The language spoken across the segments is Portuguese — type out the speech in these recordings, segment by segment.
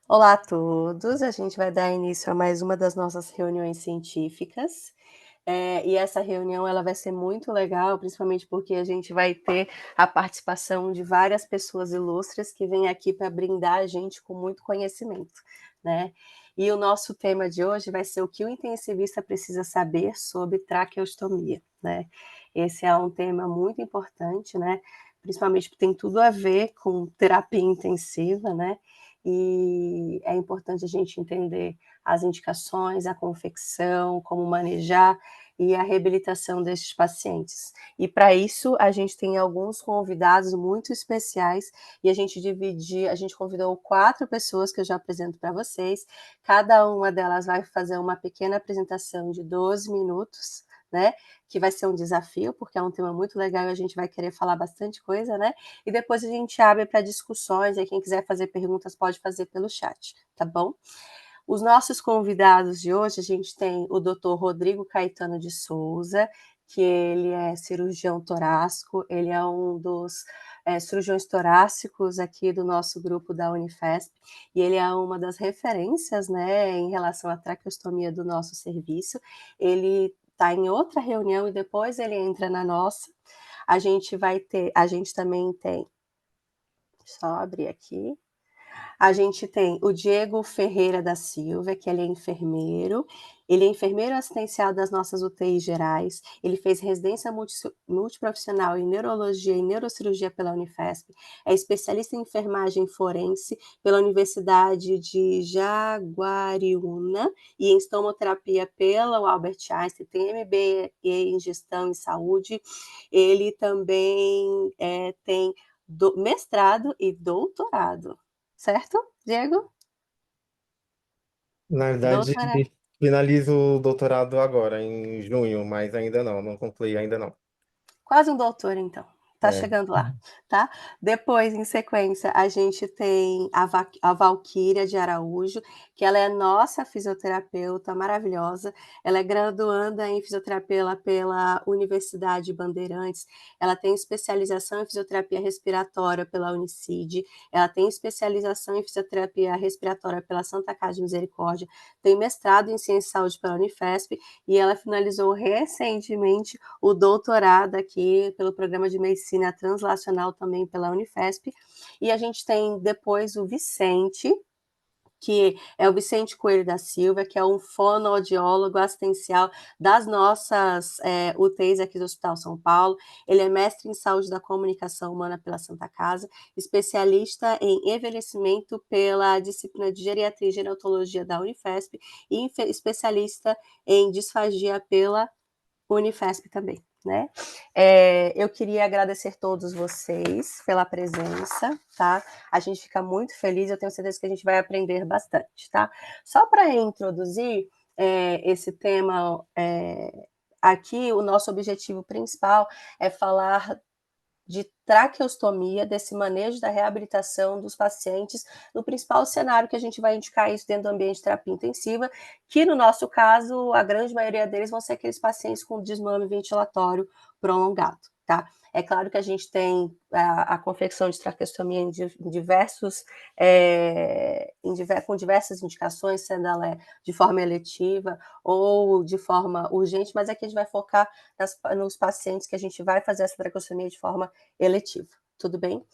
Olá a todos, a gente vai dar início a mais uma das nossas reuniões científicas. E essa reunião ela vai ser muito legal, principalmente porque a gente vai ter a participação de várias pessoas ilustres que vêm aqui para brindar a gente com muito conhecimento, né? E o nosso tema de hoje vai ser o que o intensivista precisa saber sobre traqueostomia, né? Esse é um tema muito importante, né? Principalmente porque tem tudo a ver com terapia intensiva, né? E é importante a gente entender as indicações, a confecção, como manejar e a reabilitação desses pacientes. E para isso a gente tem alguns convidados muito especiais e a gente convidou 4 pessoas que eu já apresento para vocês. Cada uma delas vai fazer uma pequena apresentação de 12 minutos, né? Que vai ser um desafio, porque é um tema muito legal e a gente vai querer falar bastante coisa, né? E depois a gente abre para discussões, e quem quiser fazer perguntas pode fazer pelo chat, tá bom? Os nossos convidados de hoje, a gente tem o Dr. Rodrigo Caetano de Souza, que ele é cirurgião torácico, ele é um dos cirurgiões torácicos aqui do nosso grupo da Unifesp, e ele é uma das referências, né, em relação à traqueostomia do nosso serviço. Ele está em outra reunião e depois ele entra na nossa. A gente também tem, só abrir aqui, a gente tem o Diego Ferreira da Silva, que ele é enfermeiro assistencial das nossas UTIs gerais, ele fez residência multiprofissional em neurologia e neurocirurgia pela Unifesp, é especialista em enfermagem forense pela Universidade de Jaguariúna e em estomoterapia pela Albert Einstein, tem MBA em gestão e saúde, ele também tem mestrado e doutorado. Certo, Diego? Na verdade, Doutora, finalizo o doutorado agora, em junho, mas ainda não concluí ainda não. quase um doutor, então. Tá É. chegando lá, tá? Depois, em sequência, a gente tem a Valquíria de Araújo, que ela é nossa fisioterapeuta maravilhosa. Ela é graduanda em fisioterapia pela Universidade Bandeirantes. Ela tem especialização em fisioterapia respiratória pela Unicid. Ela tem especialização em fisioterapia respiratória pela Santa Casa de Misericórdia. Tem mestrado em ciência e saúde pela Unifesp e ela finalizou recentemente o doutorado aqui pelo programa de medicina translacional também pela Unifesp. E a gente tem depois o Vicente, que é o Vicente Coelho da Silva, que é um fonoaudiólogo assistencial das nossas UTIs aqui do Hospital São Paulo. Ele é mestre em saúde da comunicação humana pela Santa Casa, especialista em envelhecimento pela disciplina de geriatria e gerontologia da Unifesp e especialista em disfagia pela Unifesp também, né? Eu queria agradecer todos vocês pela presença, tá? A gente fica muito feliz, eu tenho certeza que a gente vai aprender bastante, tá? Só para introduzir esse tema aqui, o nosso objetivo principal é falar de traqueostomia, desse manejo da reabilitação dos pacientes, no principal cenário que a gente vai indicar isso dentro do ambiente de terapia intensiva, que no nosso caso, a grande maioria deles vão ser aqueles pacientes com desmame ventilatório prolongado, tá? É claro que a gente tem a confecção de traqueostomia com diversas indicações, sendo ela de forma eletiva ou de forma urgente, mas aqui a gente vai focar nos pacientes que a gente vai fazer essa traqueostomia de forma eletiva, tudo bem?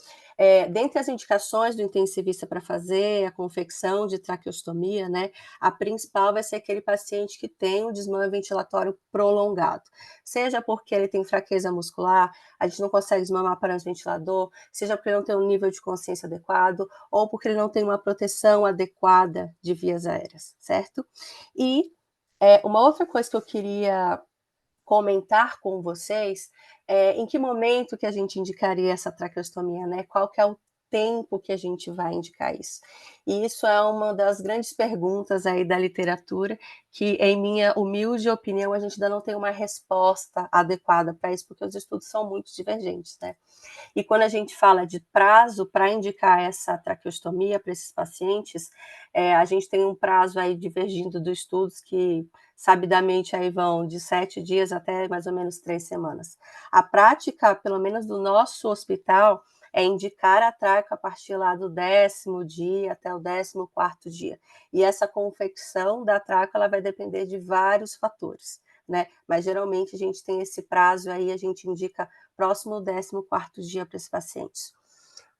Dentre as indicações do intensivista para fazer a confecção de traqueostomia, né, a principal vai ser aquele paciente que tem um desmame ventilatório prolongado, seja porque ele tem fraqueza muscular, a gente não consegue desmamar perante o ventilador, seja porque ele não tem um nível de consciência adequado, ou porque ele não tem uma proteção adequada de vias aéreas, certo? E uma outra coisa que eu queria comentar com vocês em que momento que a gente indicaria essa traqueostomia, né? Qual que é o tempo que a gente vai indicar isso? E isso é uma das grandes perguntas aí da literatura, que em minha humilde opinião, a gente ainda não tem uma resposta adequada para isso, porque os estudos são muito divergentes, né? E quando a gente fala de prazo para indicar essa traqueostomia para esses pacientes, a gente tem um prazo aí divergindo dos estudos que sabidamente aí vão de 7 dias até mais ou menos 3 semanas. A prática, pelo menos do nosso hospital, é indicar a traca a partir lá do 10º dia até o 14º dia. E essa confecção da traca, ela vai depender de vários fatores, né, mas geralmente a gente tem esse prazo aí, a gente indica próximo ao 14º dia para esses pacientes.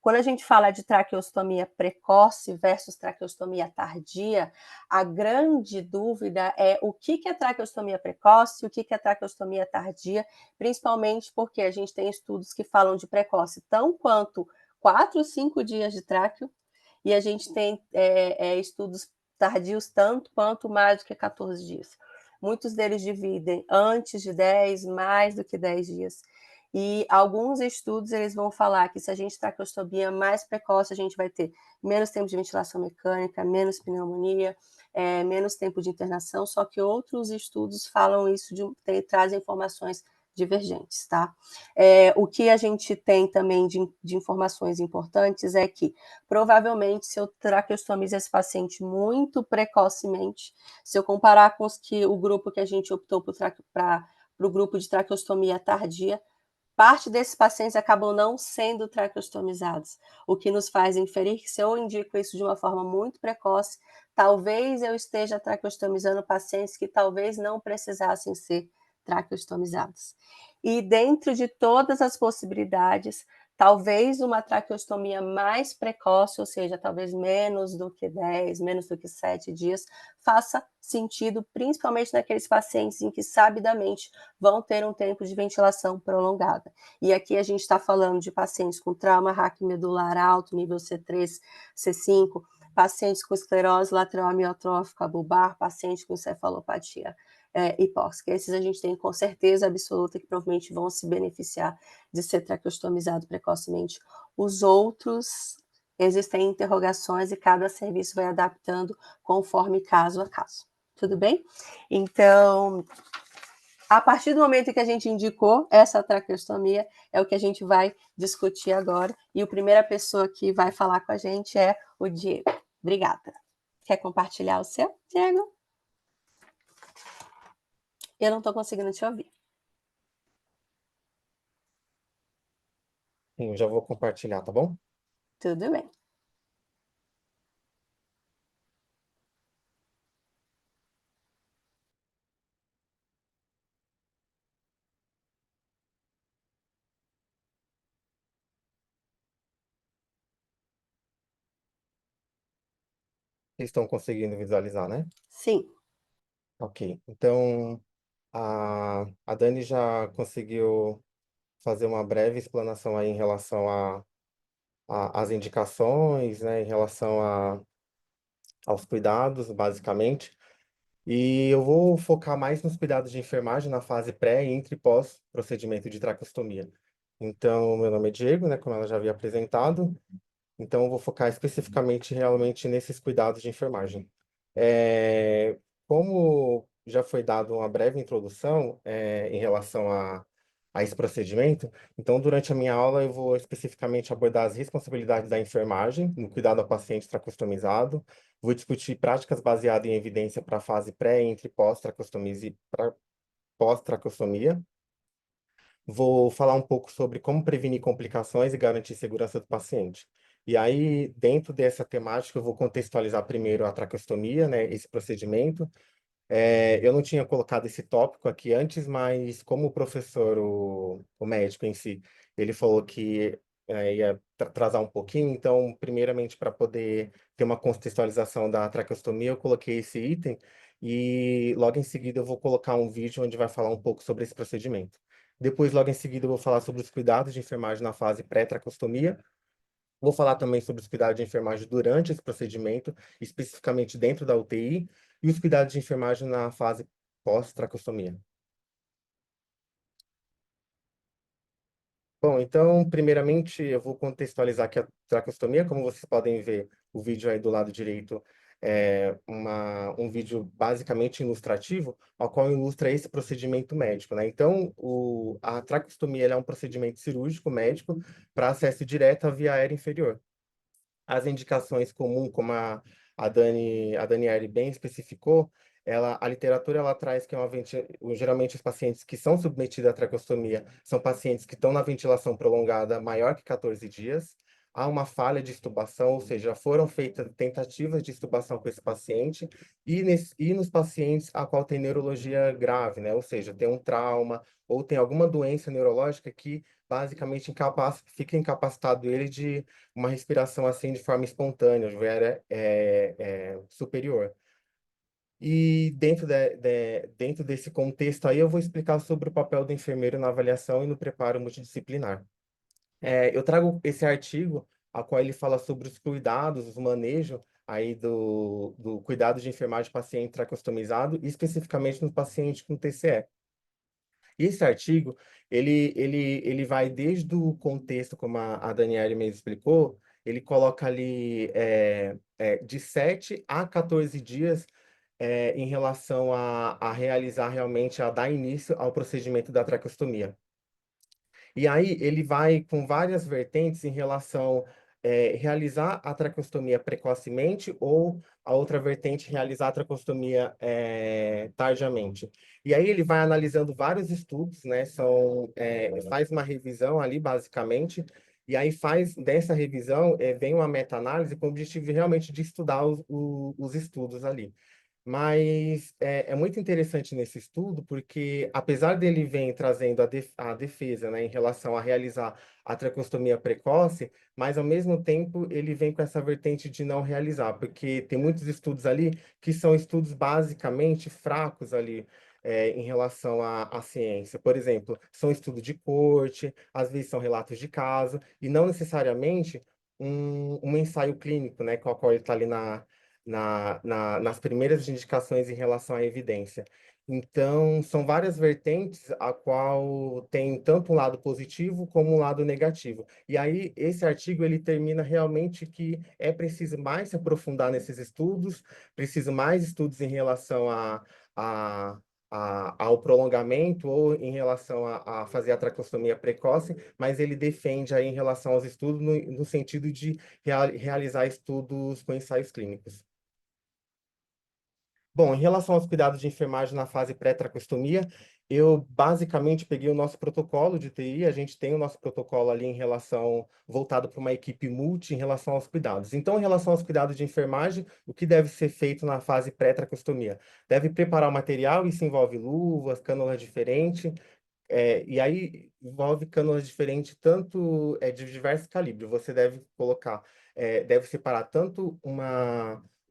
Quando a gente fala de traqueostomia precoce versus traqueostomia tardia, a grande dúvida é o que é traqueostomia precoce e o que é traqueostomia tardia, principalmente porque a gente tem estudos que falam de precoce tão quanto 4, 5 dias de tráqueo, e a gente tem estudos tardios tanto quanto mais do que 14 dias. Muitos deles dividem antes de 10, mais do que 10 dias. E alguns estudos eles vão falar que se a gente traqueostomia mais precoce, a gente vai ter menos tempo de ventilação mecânica, menos pneumonia, menos tempo de internação, só que outros estudos falam isso, trazem informações divergentes, tá? O que a gente tem também de informações importantes é que, provavelmente, se eu traqueostomizo esse paciente muito precocemente, se eu comparar com o grupo que a gente optou para o grupo de traqueostomia tardia, parte desses pacientes acabam não sendo traqueostomizados, o que nos faz inferir que se eu indico isso de uma forma muito precoce, talvez eu esteja traqueostomizando pacientes que talvez não precisassem ser traqueostomizados. E dentro de todas as possibilidades, talvez uma traqueostomia mais precoce, ou seja, talvez menos do que 10, menos do que 7 dias, faça sentido, principalmente naqueles pacientes em que sabidamente vão ter um tempo de ventilação prolongada. E aqui a gente está falando de pacientes com trauma raquimedular alto, nível C3, C5, pacientes com esclerose lateral amiotrófica bulbar, pacientes com encefalopatia hipóxica. Esses a gente tem com certeza absoluta que provavelmente vão se beneficiar de ser traqueostomizado precocemente. Os outros, existem interrogações e cada serviço vai adaptando conforme caso a caso. Tudo bem? Então, a partir do momento em que a gente indicou essa traqueostomia, é o que a gente vai discutir agora. E a primeira pessoa que vai falar com a gente é o Diego. Obrigada. Quer compartilhar o seu, Diego? Eu não estou conseguindo te ouvir. Sim, eu já vou compartilhar, tá bom? Tudo bem. Vocês estão conseguindo visualizar, né? Sim. Ok. Então, a Dani já conseguiu fazer uma breve explanação aí em relação às indicações, né, em relação aos cuidados, basicamente. E eu vou focar mais nos cuidados de enfermagem na fase pré, entre e pós procedimento de traqueostomia. Então, meu nome é Diego, né, como ela já havia apresentado. Então, eu vou focar especificamente realmente nesses cuidados de enfermagem. É, como já foi dado uma breve introdução, em relação a esse procedimento, então, durante a minha aula, eu vou especificamente abordar as responsabilidades da enfermagem no cuidado ao paciente tracostomizado, vou discutir práticas baseadas em evidência para a fase pré, entre e pós-tracostomia. Vou falar um pouco sobre como prevenir complicações e garantir segurança do paciente. E aí, dentro dessa temática, eu vou contextualizar primeiro a traqueostomia, né, esse procedimento. Eu não tinha colocado esse tópico aqui antes, mas como o professor, o médico em si, ele falou que ia atrasar um pouquinho, então, primeiramente, para poder ter uma contextualização da traqueostomia, eu coloquei esse item e logo em seguida eu vou colocar um vídeo onde vai falar um pouco sobre esse procedimento. Depois, logo em seguida, eu vou falar sobre os cuidados de enfermagem na fase pré-traqueostomia. Vou falar também sobre os cuidados de enfermagem durante esse procedimento, especificamente dentro da UTI, e os cuidados de enfermagem na fase pós-tracostomia. Bom, então, primeiramente, eu vou contextualizar aqui a tracostomia. Como vocês podem ver, o vídeo aí do lado direito é um vídeo basicamente ilustrativo, ao qual ilustra esse procedimento médico, né? Então, a tracostomia ela é um procedimento cirúrgico médico para acesso direto à via aérea inferior. As indicações comuns, como a Daniele bem especificou, a literatura ela traz que geralmente os pacientes que são submetidos à traqueostomia são pacientes que estão na ventilação prolongada maior que 14 dias. Há uma falha de extubação, ou seja, foram feitas tentativas de extubação com esse paciente, e nos pacientes a qual tem neurologia grave, né? Ou seja, tem um trauma ou tem alguma doença neurológica que basicamente fica incapacitado ele de uma respiração assim de forma espontânea, superior. E dentro desse contexto aí, eu vou explicar sobre o papel do enfermeiro na avaliação e no preparo multidisciplinar. Eu trago esse artigo, a qual ele fala sobre os cuidados, os manejos aí do cuidado de enfermagem paciente tracostomizado, e especificamente no paciente com TCE. E esse artigo, ele vai desde o contexto, como a Daniele mesmo explicou, ele coloca ali de 7 a 14 dias em relação a realizar realmente, a dar início ao procedimento da traqueostomia. E aí ele vai com várias vertentes em relação realizar a traqueostomia precocemente ou a outra vertente realizar a traqueostomia tardiamente. E aí ele vai analisando vários estudos, né? Faz uma revisão ali basicamente. E aí faz dessa revisão vem uma meta-análise com o objetivo realmente de estudar os estudos ali. Mas é muito interessante nesse estudo, porque apesar dele vem trazendo a defesa, né, em relação a realizar a traqueostomia precoce, mas ao mesmo tempo ele vem com essa vertente de não realizar, porque tem muitos estudos ali que são estudos basicamente fracos ali em relação à ciência. Por exemplo, são estudos de corte, às vezes são relatos de caso, e não necessariamente um ensaio clínico, né, com o qual ele está ali nas primeiras indicações em relação à evidência. Então, são várias vertentes a qual tem tanto um lado positivo como um lado negativo. E aí, esse artigo, ele termina realmente que é preciso mais se aprofundar nesses estudos, preciso mais estudos em relação a, ao prolongamento ou em relação a fazer a traqueostomia precoce, mas ele defende aí em relação aos estudos no sentido de realizar estudos com ensaios clínicos. Bom, em relação aos cuidados de enfermagem na fase pré-tracostomia, eu basicamente peguei o nosso protocolo de TI, a gente tem o nosso protocolo ali em relação, voltado para uma equipe multi em relação aos cuidados. Então, em relação aos cuidados de enfermagem, o que deve ser feito na fase pré-tracostomia? Deve preparar o material, isso envolve luvas, cânulas diferentes, e aí envolve cânulas diferentes, tanto de diversos calibres. Você deve colocar, deve separar tanto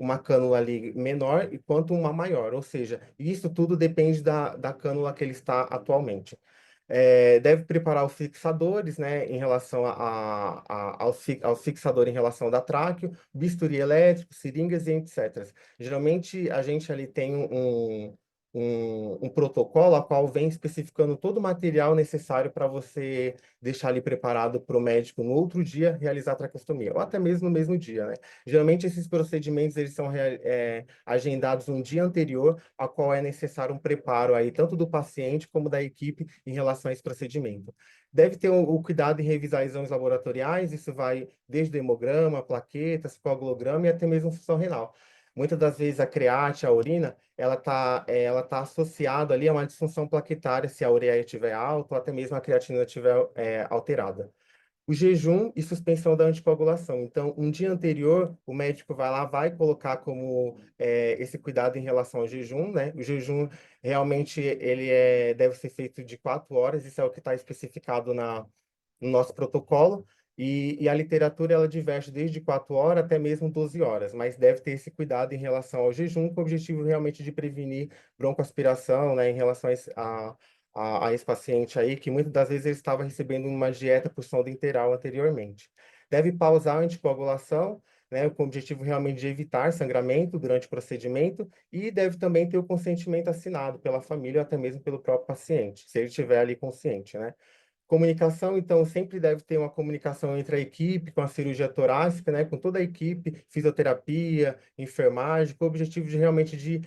uma cânula ali menor quanto uma maior, ou seja, isso tudo depende da cânula que ele está atualmente. Deve preparar os fixadores, né, em relação aos fixadores em relação da tráqueo, bisturi elétrico, seringas e etc. Geralmente a gente ali tem um protocolo a qual vem especificando todo o material necessário para você deixar ali preparado para o médico no outro dia realizar a traqueostomia, ou até mesmo no mesmo dia, né? Geralmente esses procedimentos eles são agendados um dia anterior, a qual é necessário um preparo aí tanto do paciente como da equipe em relação a esse procedimento. Deve ter o cuidado em revisar exames laboratoriais, isso vai desde o hemograma, plaquetas, coagulograma e até mesmo função renal. Muitas das vezes a create, a urina, ela tá associada ali a uma disfunção plaquetária, se a ureia estiver alta ou até mesmo a creatinina estiver alterada. O jejum e suspensão da anticoagulação. Então, um dia anterior, o médico vai lá, vai colocar como esse cuidado em relação ao jejum, né? O jejum realmente deve ser feito de 4 horas, isso é o que está especificado no nosso protocolo. E a literatura ela diverge desde 4 horas até mesmo 12 horas, mas deve ter esse cuidado em relação ao jejum, com o objetivo realmente de prevenir broncoaspiração, né, em relação a esse paciente aí, que muitas das vezes ele estava recebendo uma dieta por sonda interal anteriormente. Deve pausar a anticoagulação, né, com o objetivo realmente de evitar sangramento durante o procedimento, e deve também ter o consentimento assinado pela família ou até mesmo pelo próprio paciente, se ele estiver ali consciente, né? Comunicação, então, sempre deve ter uma comunicação entre a equipe, com a cirurgia torácica, né, com toda a equipe, fisioterapia, enfermagem, com o objetivo de realmente de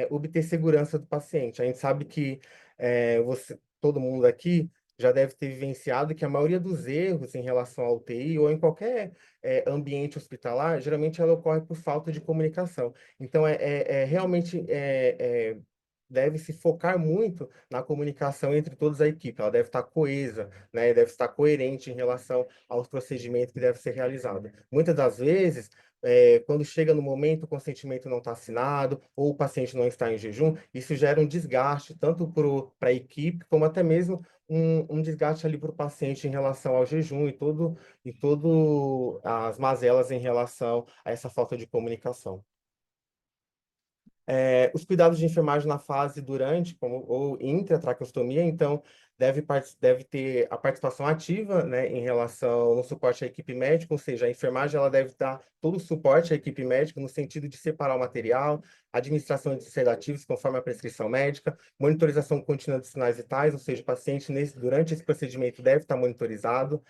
obter segurança do paciente. A gente sabe que todo mundo aqui já deve ter vivenciado que a maioria dos erros em relação ao UTI ou em qualquer ambiente hospitalar, geralmente ela ocorre por falta de comunicação. Então, realmente deve se focar muito na comunicação entre todos a equipe. Ela deve estar coesa, né? Deve estar coerente em relação aos procedimentos que deve ser realizado. Muitas das vezes, quando chega no momento, o consentimento não está assinado ou o paciente não está em jejum, isso gera um desgaste tanto para a equipe como até mesmo um desgaste ali para o paciente em relação ao jejum e todo as mazelas em relação a essa falta de comunicação. Os cuidados de enfermagem na fase durante ou intra-traqueostomia, então, deve ter a participação ativa, né, em relação no suporte à equipe médica, ou seja, a enfermagem ela deve dar todo o suporte à equipe médica no sentido de separar o material, administração de sedativos conforme a prescrição médica, monitorização contínua de sinais vitais, ou seja, o paciente durante esse procedimento deve estar monitorizado,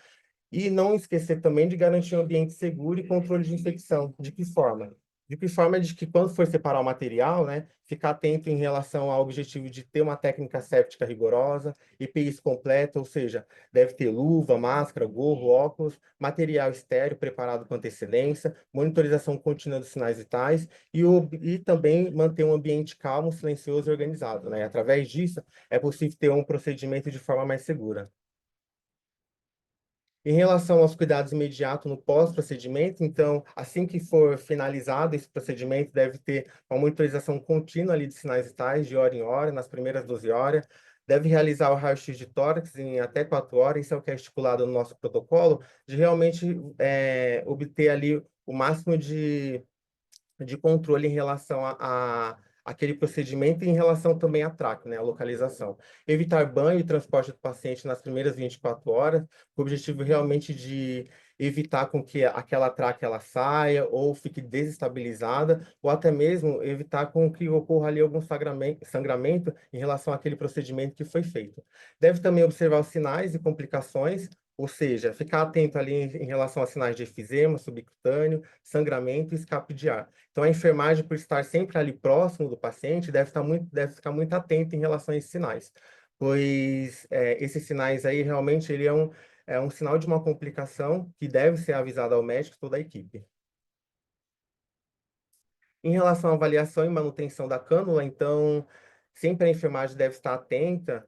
e não esquecer também de garantir um ambiente seguro e controle de infecção. De que forma? De que forma de que quando for separar o material, né, ficar atento em relação ao objetivo de ter uma técnica séptica rigorosa, EPIs completa, ou seja, deve ter luva, máscara, gorro, óculos, material estéreo preparado com antecedência, monitorização contínua dos sinais vitais e também manter um ambiente calmo, silencioso e organizado, né? Através disso, é possível ter um procedimento de forma mais segura. Em relação aos cuidados imediatos no pós-procedimento, então, assim que for finalizado esse procedimento, deve ter uma monitorização contínua ali de sinais vitais, de hora em hora, nas primeiras 12 horas. Deve realizar o raio-x de tórax em até 4 horas, isso é o que é estipulado no nosso protocolo, de realmente obter ali o máximo de controle em relação a aquele procedimento e em relação também à traque, né, a localização. Evitar banho e transporte do paciente nas primeiras 24 horas, com o objetivo realmente de evitar com que aquela traque ela saia ou fique desestabilizada, ou até mesmo evitar com que ocorra ali algum sangramento em relação àquele procedimento que foi feito. Deve também observar os sinais e complicações, ou seja, ficar atento ali em relação a sinais de efizema subcutâneo, sangramento e escape de ar. Então, a enfermagem, por estar sempre ali próximo do paciente, deve ficar muito atenta em relação a esses sinais, pois esses sinais aí realmente é um sinal de uma complicação que deve ser avisado ao médico e toda a equipe. Em relação à avaliação e manutenção da cânula, então, sempre a enfermagem deve estar atenta.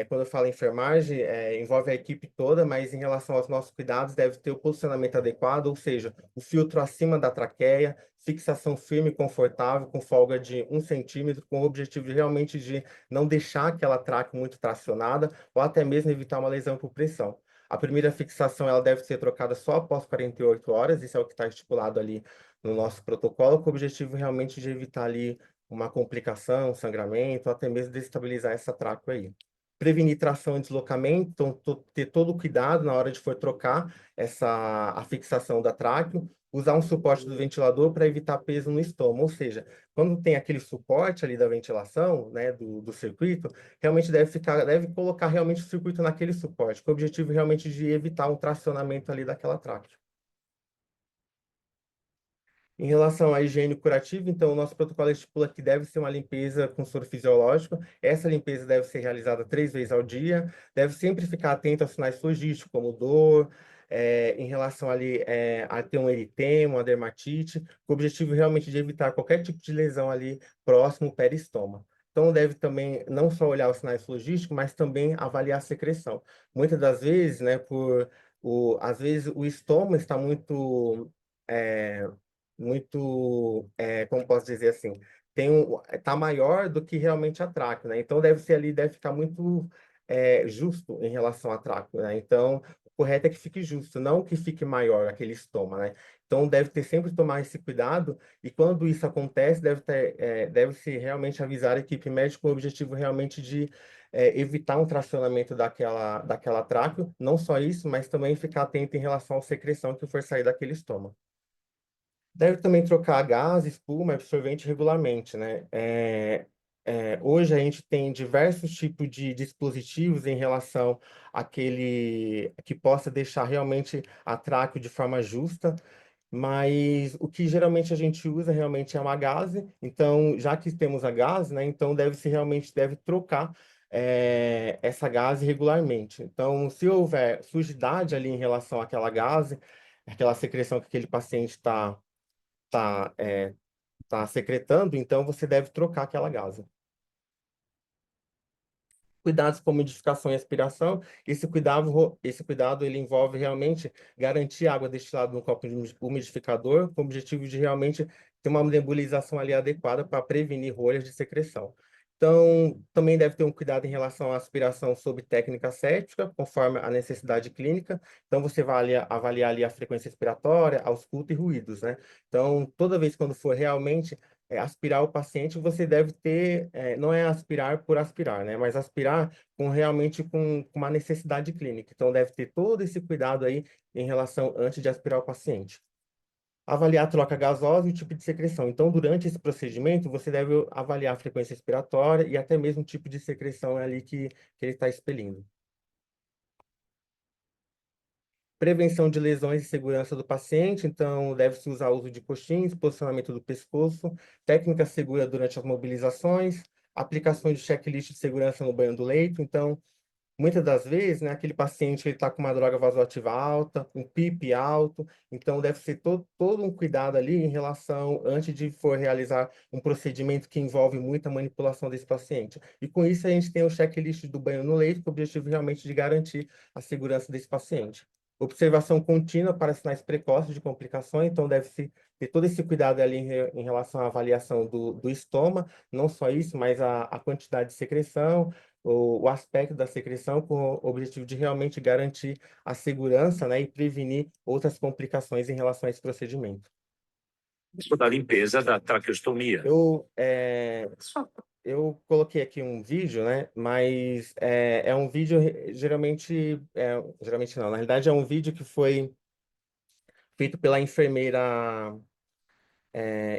Quando eu falo enfermagem, envolve a equipe toda, mas em relação aos nossos cuidados, deve ter o posicionamento adequado, ou seja, o filtro acima da traqueia, fixação firme e confortável, com folga de 1 centímetro, com o objetivo realmente de não deixar aquela traque muito tracionada, ou até mesmo evitar uma lesão por pressão. A primeira fixação ela deve ser trocada só após 48 horas, isso é o que está estipulado ali no nosso protocolo, com o objetivo realmente de evitar ali uma complicação, um sangramento, ou até mesmo desestabilizar essa tráqueo aí. Prevenir tração e deslocamento, então ter todo o cuidado na hora de for trocar a fixação da tráqueo, usar um suporte do ventilador para evitar peso no estômago, ou seja, quando tem aquele suporte ali da ventilação, né, do circuito, realmente deve colocar realmente o circuito naquele suporte, com o objetivo realmente de evitar um tracionamento ali daquela tráqueo. Em relação à higiene curativa, então, o nosso protocolo estipula que deve ser uma limpeza com soro fisiológico. Essa limpeza deve ser realizada 3 vezes ao dia. Deve sempre ficar atento aos sinais flogísticos, como dor, em relação ali a ter um eritema, uma dermatite, com o objetivo realmente de evitar qualquer tipo de lesão ali próximo ao peristoma. Então, deve também não só olhar os sinais flogísticos, mas também avaliar a secreção. Muitas das vezes, né, às vezes o estômago está é, como posso dizer assim, tá maior do que realmente a tráqueo, né? Então deve ficar muito justo em relação à tráqueo, né? Então o correto é que fique justo, não que fique maior aquele estômago, né? Então deve ter sempre tomar esse cuidado e quando isso acontece deve-se realmente avisar a equipe médica com o objetivo realmente de evitar um tracionamento daquela tráqueo, não só isso, mas também ficar atento em relação à secreção que for sair daquele estômago. Deve também trocar gás, espuma, e absorvente regularmente, né? Hoje a gente tem diversos tipos de dispositivos em relação àquele que possa deixar realmente a tráqueo de forma justa, mas o que geralmente a gente usa realmente é uma gaze. Então, já que temos a gaze, né? Então deve trocar essa gaze regularmente. Então, se houver sujidade ali em relação àquela gaze, aquela secreção que aquele paciente tá, é, tá secretando, então você deve trocar aquela gaze. Cuidados com umidificação e aspiração. Esse cuidado ele envolve realmente garantir água destilada no copo de umidificador, com o objetivo de realmente ter uma nebulização ali adequada para prevenir rolhas de secreção. Então, também deve ter um cuidado em relação à aspiração sob técnica séptica, conforme a necessidade clínica. Então, você vai avaliar ali a frequência expiratória, ausculto e ruídos, né? Então, toda vez quando for realmente aspirar o paciente, você deve ter, não é aspirar por aspirar, né? Mas aspirar realmente com uma necessidade clínica. Então, deve ter todo esse cuidado aí em relação antes de aspirar o paciente. Avaliar a troca gasosa e o tipo de secreção. Então, durante esse procedimento, você deve avaliar a frequência expiratória e até mesmo o tipo de secreção ali que ele está expelindo. Prevenção de lesões e segurança do paciente, então deve-se usar o uso de coxins, posicionamento do pescoço, técnica segura durante as mobilizações, aplicação de checklist de segurança no banho do leito. Então, muitas das vezes, né, aquele paciente está com uma droga vasoativa alta, um PIP alto, então deve ser todo um cuidado ali em relação, antes de for realizar um procedimento que envolve muita manipulação desse paciente. E com isso a gente tem o checklist do banho no leito, com o objetivo realmente de garantir a segurança desse paciente. Observação contínua para sinais precoces de complicações, então deve-se ter todo esse cuidado ali em relação à avaliação do estômago, não só isso, mas a quantidade de secreção, o aspecto da secreção com o objetivo de realmente garantir a segurança, né, e prevenir outras complicações em relação a esse procedimento. Da limpeza da traqueostomia. Eu coloquei aqui um vídeo, né, mas é um vídeo geralmente não, na realidade é um vídeo que foi feito pela enfermeira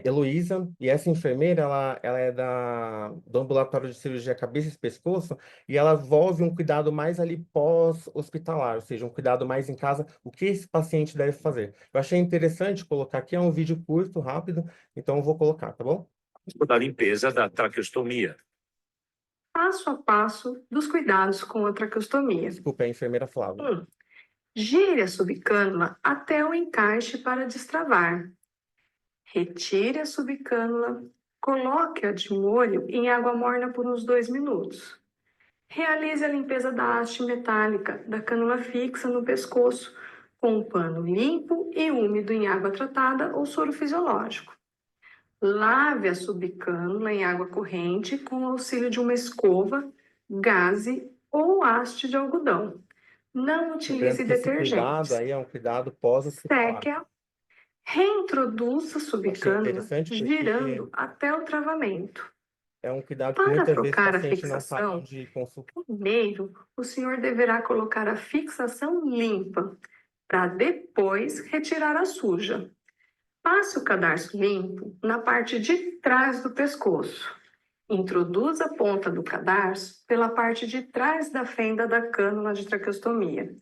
Heloísa, e essa enfermeira, ela é do ambulatório de cirurgia cabeça e pescoço, e ela envolve um cuidado mais ali pós-hospitalar, ou seja, um cuidado mais em casa, o que esse paciente deve fazer. Eu achei interessante colocar aqui, é um vídeo curto, rápido, então eu vou colocar, tá bom? Da limpeza da traqueostomia. Passo a passo dos cuidados com a traqueostomia. Desculpa, é a enfermeira Flávia. 1. Gire a subcânula até o encaixe para destravar. Retire a subcânula, coloque-a de molho em água morna por uns 2 minutos. Realize a limpeza da haste metálica da cânula fixa no pescoço com um pano limpo e úmido em água tratada ou soro fisiológico. Lave a subcânula em água corrente com o auxílio de uma escova, gaze ou haste de algodão. Não utilize Lembrando que esse detergentes. cuidado aí é um cuidado pós-hospitalar. Seque-a. Reintroduza a subcânula, interessante porque girando até o travamento. é um cuidado que Para muitas vezes o trocar a paciente não sabe fixação, onde consultar. primeiro o senhor deverá colocar a fixação limpa, para depois retirar a suja. Passe o cadarço limpo na parte de trás do pescoço. Introduza a ponta do cadarço pela parte de trás da fenda da cânula de traqueostomia,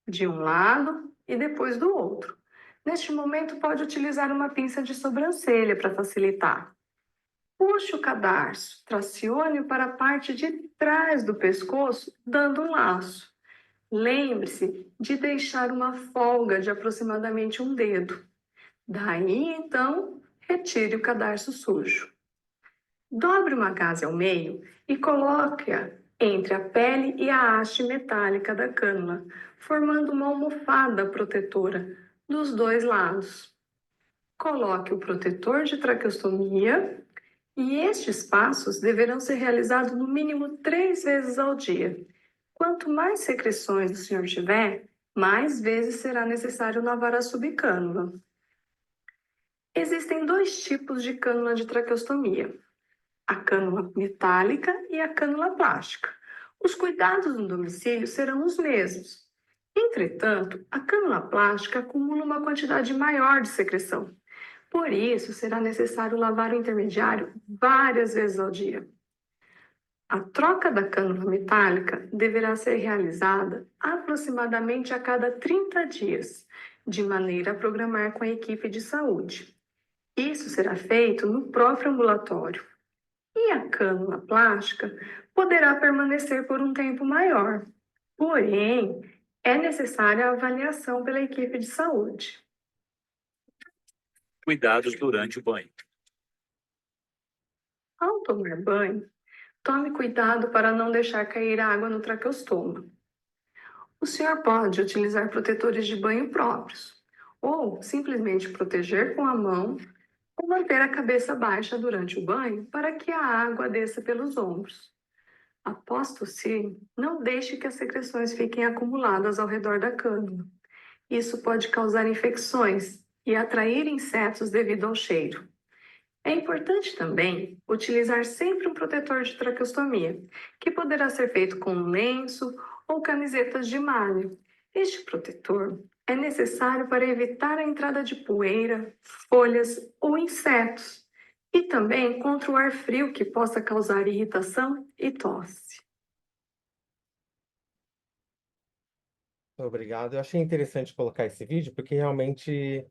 de um lado e depois do outro. Neste momento, pode utilizar uma pinça de sobrancelha para facilitar. Puxe o cadarço, tracione-o para a parte de trás do pescoço, dando um laço. Lembre-se de deixar uma folga de aproximadamente um dedo. Daí, então, retire o cadarço sujo. Dobre uma gaze ao meio e coloque-a entre a pele e a haste metálica da cânula, formando uma almofada protetora dos dois lados. Coloque o protetor de traqueostomia e estes passos deverão ser realizados no mínimo 3 vezes ao dia. Quanto mais secreções o senhor tiver, mais vezes será necessário lavar a subcânula. Existem 2 tipos de cânula de traqueostomia: a cânula metálica e a cânula plástica. Os cuidados no domicílio serão os mesmos. Entretanto, a cânula plástica acumula uma quantidade maior de secreção. Por isso, será necessário lavar o intermediário várias vezes ao dia. A troca da cânula metálica deverá ser realizada aproximadamente a cada 30 dias, de maneira a programar com a equipe de saúde. Isso será feito no próprio ambulatório. E a cânula plástica poderá permanecer por um tempo maior. Porém, é necessária a avaliação pela equipe de saúde. Cuidados durante o banho. Ao tomar banho, tome cuidado para não deixar cair água no traqueostoma. O senhor pode utilizar protetores de banho próprios, ou simplesmente proteger com a mão ou manter a cabeça baixa durante o banho para que a água desça pelos ombros. Após tossir, não deixe que as secreções fiquem acumuladas ao redor da cânula. Isso pode causar infecções e atrair insetos devido ao cheiro. É importante também utilizar sempre um protetor de traqueostomia, que poderá ser feito com um lenço ou camisetas de malha. Este protetor é necessário para evitar a entrada de poeira, folhas ou insetos, e também contra o ar frio que possa causar irritação e tosse. Obrigado. Eu achei interessante colocar esse vídeo porque realmente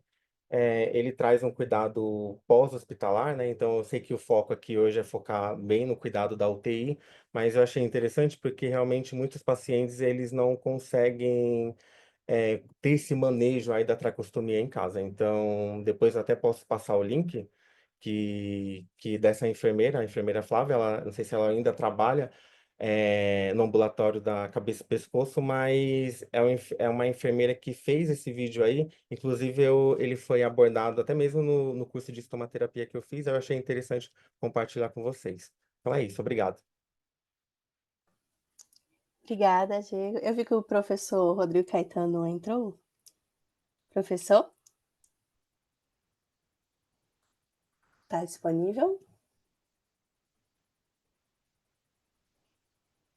ele traz um cuidado pós-hospitalar, né? Então, eu sei que o foco aqui hoje é focar bem no cuidado da UTI, mas eu achei interessante porque realmente muitos pacientes eles não conseguem ter esse manejo aí da traqueostomia em casa. Então, depois eu até posso passar o link que dessa enfermeira, a enfermeira Flávia, ela, não sei se ela ainda trabalha no ambulatório da cabeça e pescoço, mas é uma enfermeira que fez esse vídeo aí. Inclusive, ele foi abordado até mesmo no curso de estomaterapia que eu fiz. Eu achei interessante compartilhar com vocês. Então é isso, obrigado. Obrigada, Diego. Eu vi que o professor Rodrigo Caetano entrou. Professor, está disponível?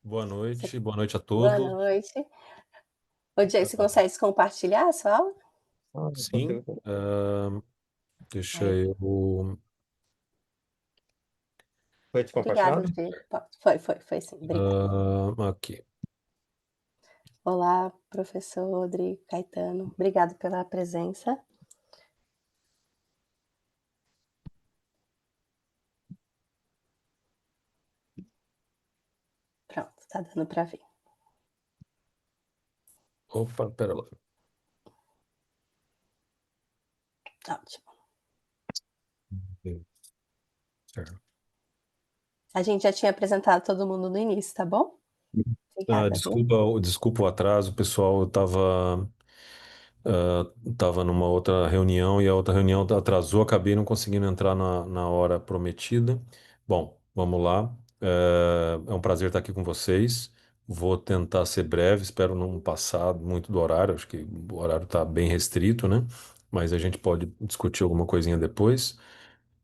Você- Boa noite a Boa todos. noite. Ô, Diego, você Ah, consegue compartilhar a sua aula? Ah, eu sim, consigo. deixa Aí. eu. Foi Obrigada, descompartilhado? Diego. Foi sim. Obrigada. Aqui. Olá, professor Rodrigo Caetano. Obrigado pela presença. Pronto, está dando para ver. Opa, pera lá. Ótimo. Certo. A gente já tinha apresentado todo mundo no início, tá bom? Obrigada, viu? Desculpa o atraso, pessoal. Tava numa outra reunião e a outra reunião atrasou, acabei não conseguindo entrar na hora prometida. Bom, vamos lá. É um prazer estar aqui com vocês. Vou tentar ser breve, espero não passar muito do horário, acho que o horário está bem restrito, né? Mas a gente pode discutir alguma coisinha depois.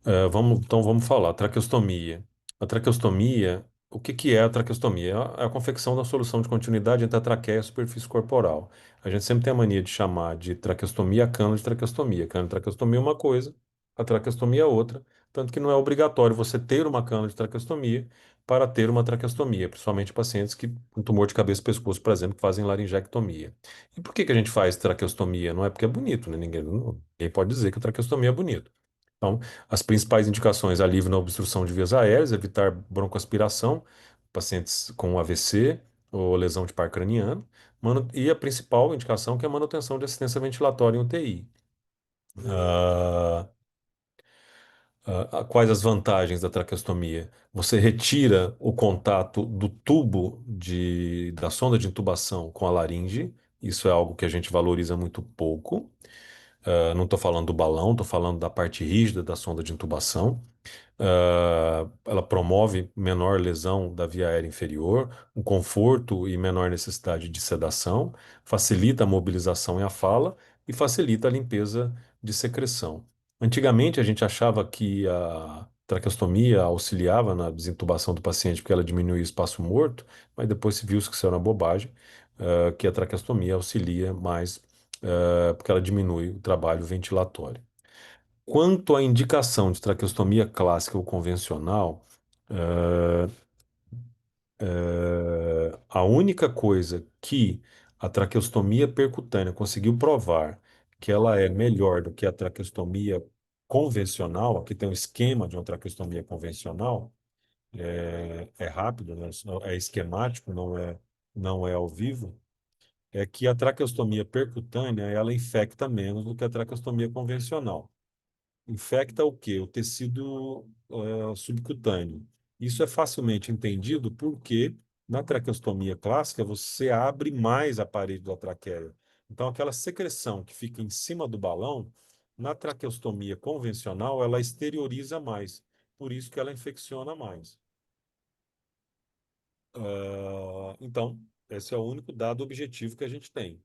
Então vamos falar, traqueostomia. A traqueostomia, o que que é a traqueostomia? É a confecção da solução de continuidade entre a traqueia e a superfície corporal. A gente sempre tem a mania de chamar de traqueostomia a cânula de traqueostomia. Cânula de traqueostomia é uma coisa, a traqueostomia é outra, tanto que não é obrigatório você ter uma cânula de traqueostomia para ter uma traqueostomia, principalmente pacientes que com tumor de cabeça e pescoço, por exemplo, que fazem laringectomia. E por que que a gente faz traqueostomia? Não é porque é bonito, né? Ninguém pode dizer que a traqueostomia é bonito. Então, as principais indicações: alívio na obstrução de vias aéreas, evitar broncoaspiração, pacientes com AVC ou lesão de par craniano, e a principal indicação que é a manutenção de assistência ventilatória em UTI. Ah, quais as vantagens da traqueostomia? Você retira o contato do tubo da sonda de intubação com a laringe, isso é algo que a gente valoriza muito pouco. Não estou falando do balão, estou falando da parte rígida da sonda de intubação. Ela promove menor lesão da via aérea inferior, um conforto e menor necessidade de sedação, facilita a mobilização e a fala e facilita a limpeza de secreção. Antigamente a gente achava que a traqueostomia auxiliava na desintubação do paciente porque ela diminuía o espaço morto, mas depois se viu que isso era uma bobagem, que a traqueostomia auxilia mais, porque ela diminui o trabalho ventilatório. Quanto à indicação de traqueostomia clássica ou convencional, eh, a única coisa que a traqueostomia percutânea conseguiu provar que ela é melhor do que a traqueostomia convencional, aqui tem um esquema de uma traqueostomia convencional, é rápido, né? É esquemático, não é ao vivo, é que a traqueostomia percutânea ela infecta menos do que a traqueostomia convencional. Infecta o quê? O tecido subcutâneo. Isso é facilmente entendido porque na traqueostomia clássica você abre mais a parede da traqueia. Então aquela secreção que fica em cima do balão, na traqueostomia convencional, ela exterioriza mais. Por isso que ela infecciona mais. Então, esse é o único dado objetivo que a gente tem.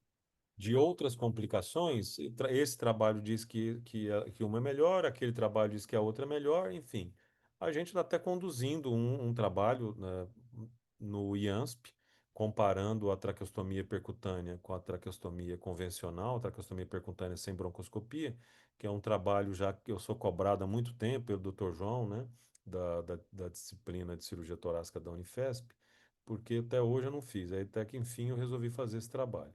De outras complicações, esse trabalho diz que uma é melhor, aquele trabalho diz que a outra é melhor, enfim. A gente está até conduzindo um trabalho, né, no IANSP, comparando a traqueostomia percutânea com a traqueostomia convencional, a traqueostomia percutânea sem broncoscopia, que é um trabalho já que eu sou cobrado há muito tempo pelo Dr. João, né, da disciplina de cirurgia torácica da Unifesp, porque até hoje eu não fiz, aí até que enfim eu resolvi fazer esse trabalho.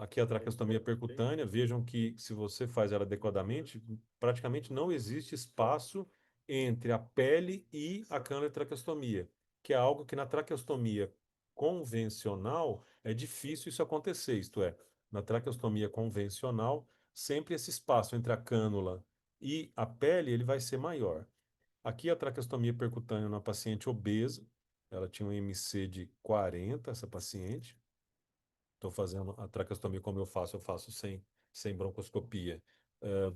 Aqui a traqueostomia percutânea, vejam que se você faz ela adequadamente, praticamente não existe espaço entre a pele e a cânula de traqueostomia, que é algo que na traqueostomia convencional é difícil isso acontecer, isto é, na traqueostomia convencional, sempre esse espaço entre a cânula e a pele ele vai ser maior. Aqui a traqueostomia percutânea na paciente obesa, ela tinha um MC de 40, essa paciente. Estou fazendo a traqueostomia como eu faço sem broncoscopia,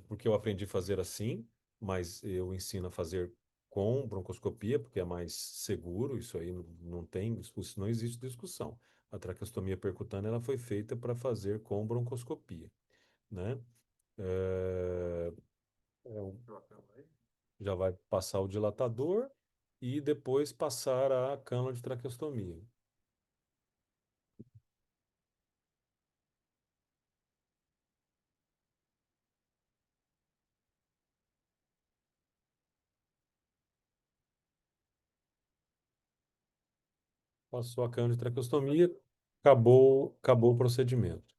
porque eu aprendi a fazer assim, mas eu ensino a fazer com broncoscopia, porque é mais seguro, isso aí não tem discussão, não existe discussão. A traqueostomia percutânea ela foi feita para fazer com broncoscopia, né? Eh, já vai passar o dilatador e depois passar a cânula de traqueostomia. Passou a cânula de traqueostomia, acabou o procedimento.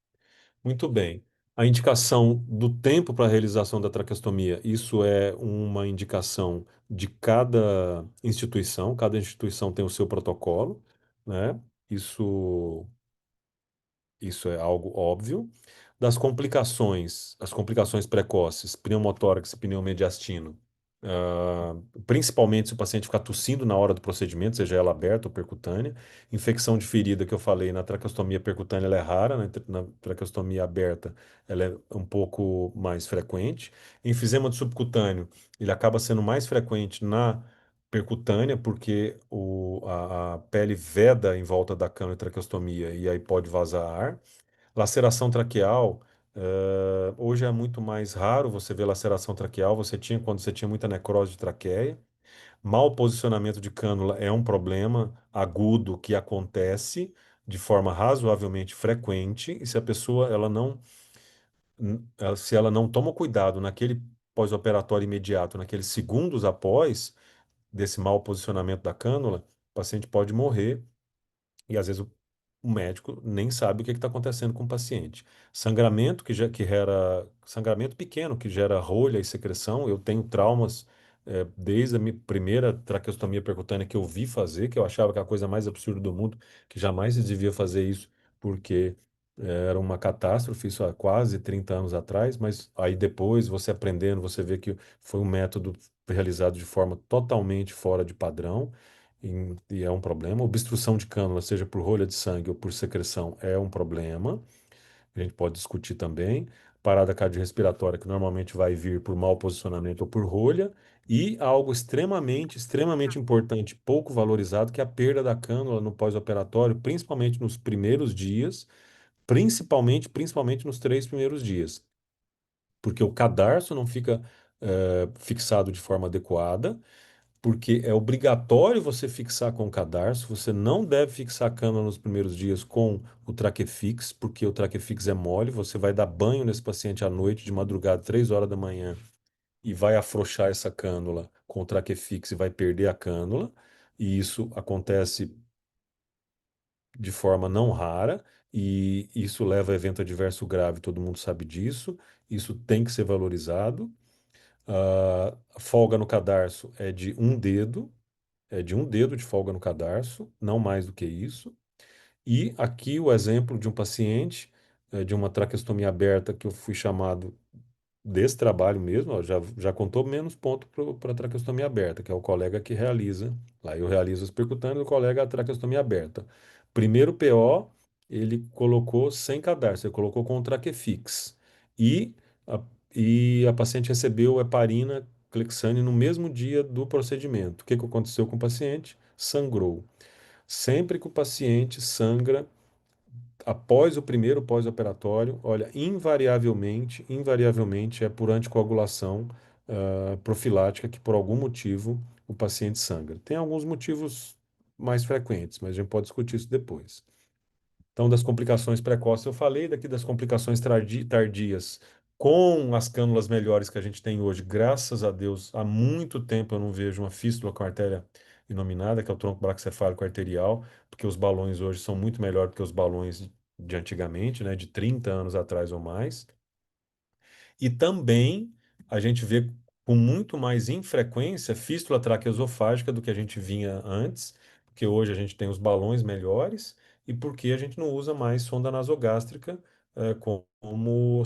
Muito bem. A indicação do tempo para a realização da traqueostomia, isso é uma indicação de cada instituição tem o seu protocolo, né? Isso, isso é algo óbvio. Das complicações, as complicações precoces, pneumotórax e pneumodiastino, principalmente se o paciente ficar tossindo na hora do procedimento, seja ela aberta ou percutânea. Infecção de ferida, que eu falei, na traqueostomia percutânea ela é rara, na traqueostomia aberta ela é um pouco mais frequente. Enfisema de subcutâneo, ele acaba sendo mais frequente na percutânea, porque a pele veda em volta da cânula de traqueostomia e aí pode vazar ar. Laceração traqueal, hoje é muito mais raro você ver laceração traqueal. Você tinha quando você tinha muita necrose de traqueia. Mau posicionamento de cânula é um problema agudo que acontece de forma razoavelmente frequente. E se a pessoa se ela não toma cuidado naquele pós-operatório imediato, naqueles segundos após desse mau posicionamento da cânula, o paciente pode morrer e às vezes o médico nem sabe o que está acontecendo com o paciente. Sangramento que gera sangramento pequeno que gera rolha e secreção. Eu tenho traumas desde a minha primeira traqueostomia percutânea que eu vi fazer, que eu achava que era a coisa mais absurda do mundo, que jamais se devia fazer isso, porque era uma catástrofe, isso há quase 30 anos atrás, mas aí depois, você aprendendo, você vê que foi um método realizado de forma totalmente fora de padrão, e é um problema. Obstrução de cânula, seja por rolha de sangue ou por secreção, é um problema. A gente pode discutir também. Parada cardiorrespiratória, que normalmente vai vir por mau posicionamento ou por rolha. E algo extremamente importante, pouco valorizado, que é a perda da cânula no pós-operatório, principalmente nos primeiros dias, principalmente nos 3 primeiros dias. Porque o cadarço não fica fixado de forma adequada, porque é obrigatório você fixar com o cadarço. Você não deve fixar a cânula nos primeiros dias com o Traquefix, porque o Traquefix é mole. Você vai dar banho nesse paciente à noite, de madrugada, 3 horas da manhã, e vai afrouxar essa cânula com o Traquefix e vai perder a cânula. E isso acontece de forma não rara, e isso leva a evento adverso grave, todo mundo sabe disso. Isso tem que ser valorizado. A folga no cadarço é de um dedo. é de um dedo de folga no cadarço, não mais do que isso. E aqui o exemplo de um paciente de uma traqueostomia aberta que eu fui chamado desse trabalho mesmo, ó, já contou menos ponto para a traqueostomia aberta, que é o colega que realiza. Lá eu realizo as percutâneas, o colega a traqueostomia aberta. Primeiro PO, ele colocou sem cadarço, ele colocou com traquefix. E a, e a paciente recebeu heparina, Clexane no mesmo dia do procedimento. O que que aconteceu com o paciente? Sangrou. Sempre que o paciente sangra após o primeiro pós-operatório, olha, invariavelmente é por anticoagulação profilática que por algum motivo o paciente sangra. Tem alguns motivos mais frequentes, mas a gente pode discutir isso depois. Então, das complicações precoces eu falei, daqui das complicações tardias, com as cânulas melhores que a gente tem hoje, graças a Deus, há muito tempo eu não vejo uma fístula com artéria inominada, que é o tronco braquicefálico arterial, porque os balões hoje são muito melhores do que os balões de antigamente, né, de 30 anos atrás ou mais. E também a gente vê com muito mais infrequência fístula traqueosofágica do que a gente vinha antes, porque hoje a gente tem os balões melhores e porque a gente não usa mais sonda nasogástrica como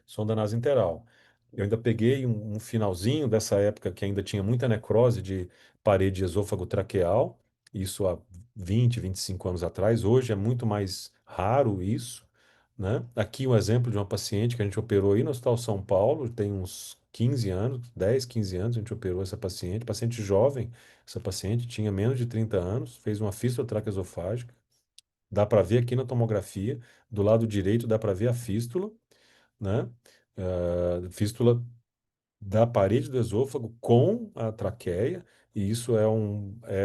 sonda nasointeral. Eu ainda peguei um finalzinho dessa época que ainda tinha muita necrose de parede esôfago-traqueal, isso há 25 anos atrás. Hoje é muito mais raro isso, né? Aqui um exemplo de uma paciente que a gente operou aí no Hospital São Paulo, tem uns 15 anos, 10, 15 anos a gente operou essa paciente jovem, essa paciente tinha menos de 30 anos, fez uma fístula traqueosofágica, dá para ver aqui na tomografia, do lado direito dá para ver a fístula, né? Fístula da parede do esôfago com a traqueia, e isso é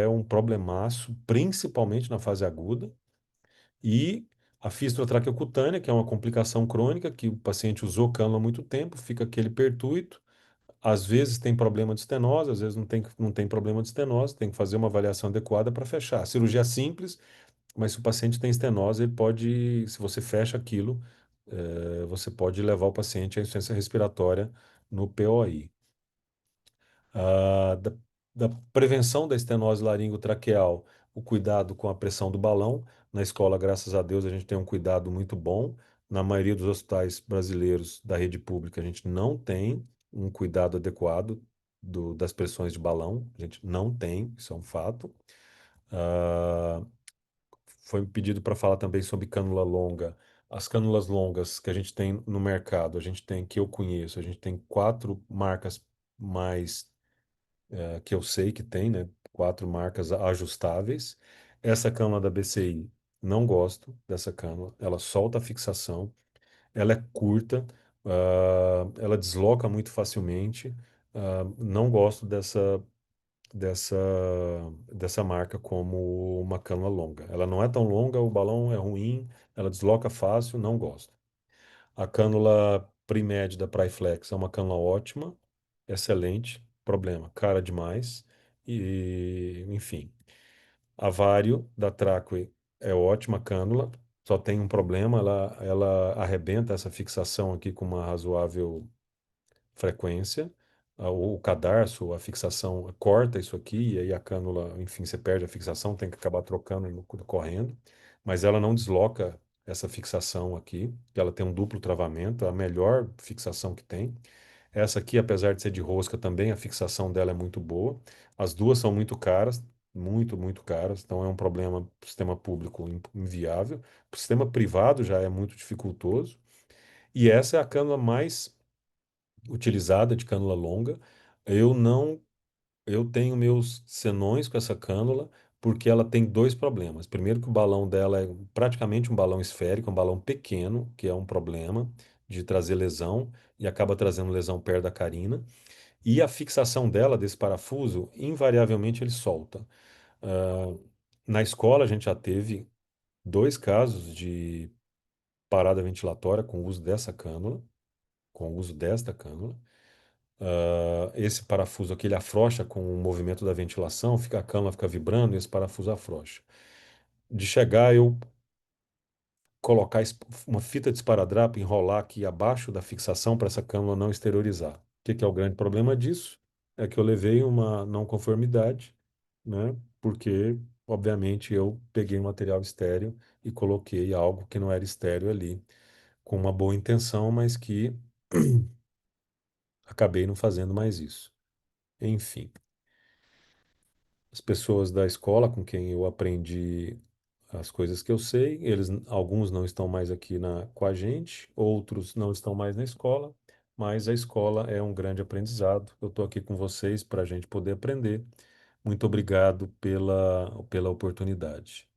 um problemaço, principalmente na fase aguda. E a fístula traqueocutânea, que é uma complicação crônica, que o paciente usou cânula há muito tempo, fica aquele pertuito. Às vezes tem problema de estenose, às vezes não tem problema de estenose, tem que fazer uma avaliação adequada para fechar. A cirurgia é simples, mas se o paciente tem estenose, ele pode, se você fecha aquilo, você pode levar o paciente à insuficiência respiratória no POI. Da prevenção da estenose laringotraqueal, o cuidado com a pressão do balão. Na escola, graças a Deus, a gente tem um cuidado muito bom. Na maioria dos hospitais brasileiros da rede pública, a gente não tem um cuidado adequado das pressões de balão. A gente não tem, isso é um fato. Ah, Foi pedido para falar também sobre cânula longa. As cânulas longas que a gente tem no mercado, a gente tem, que eu conheço, a gente tem 4 marcas mais que eu sei que tem, né? 4 marcas ajustáveis. Essa cânula da BCI, não gosto dessa cânula. Ela solta a fixação, ela é curta, ela desloca muito facilmente. Não gosto dessa, dessa marca como uma cânula longa. Ela não é tão longa, o balão é ruim, ela desloca fácil, não gosto. A cânula Primed da Priflex é uma cânula ótima, excelente, problema, cara demais, e enfim. A Vario da Trackway é ótima cânula, só tem um problema, ela arrebenta essa fixação aqui com uma razoável frequência. O cadarço, a fixação corta isso aqui, e aí a cânula, enfim, você perde a fixação, tem que acabar trocando correndo, mas ela não desloca essa fixação aqui, que ela tem um duplo travamento, a melhor fixação que tem. Essa aqui, apesar de ser de rosca também, a fixação dela é muito boa. As duas são muito caras, muito, muito caras, então é um problema para o sistema público inviável. Para o sistema privado já é muito dificultoso. E essa é a cânula mais utilizada de cânula longa. Eu não, eu tenho meus senões com essa cânula porque ela tem dois problemas. Primeiro que o balão dela é praticamente um balão esférico, um balão pequeno, que é um problema de trazer lesão e acaba trazendo lesão perto da carina. E a fixação dela, desse parafuso, invariavelmente ele solta. Ah, Na escola a gente já teve 2 casos de parada ventilatória com o uso dessa cânula, com o uso desta cânula. Esse parafuso aqui ele afrouxa com o movimento da ventilação, a cânula fica vibrando e esse parafuso afrouxa. De chegar, eu colocar uma fita de esparadrapo, enrolar aqui abaixo da fixação para essa cânula não exteriorizar. O que que é o grande problema disso? é que eu levei uma não conformidade, né? Porque, obviamente, eu peguei um material estéreo e coloquei algo que não era estéreo ali, com uma boa intenção, mas que acabei não fazendo mais isso. Enfim, as pessoas da escola com quem eu aprendi as coisas que eu sei, alguns não estão mais aqui com a gente, outros não estão mais na escola, mas a escola é um grande aprendizado. Eu estou aqui com vocês para a gente poder aprender. Muito obrigado pela oportunidade.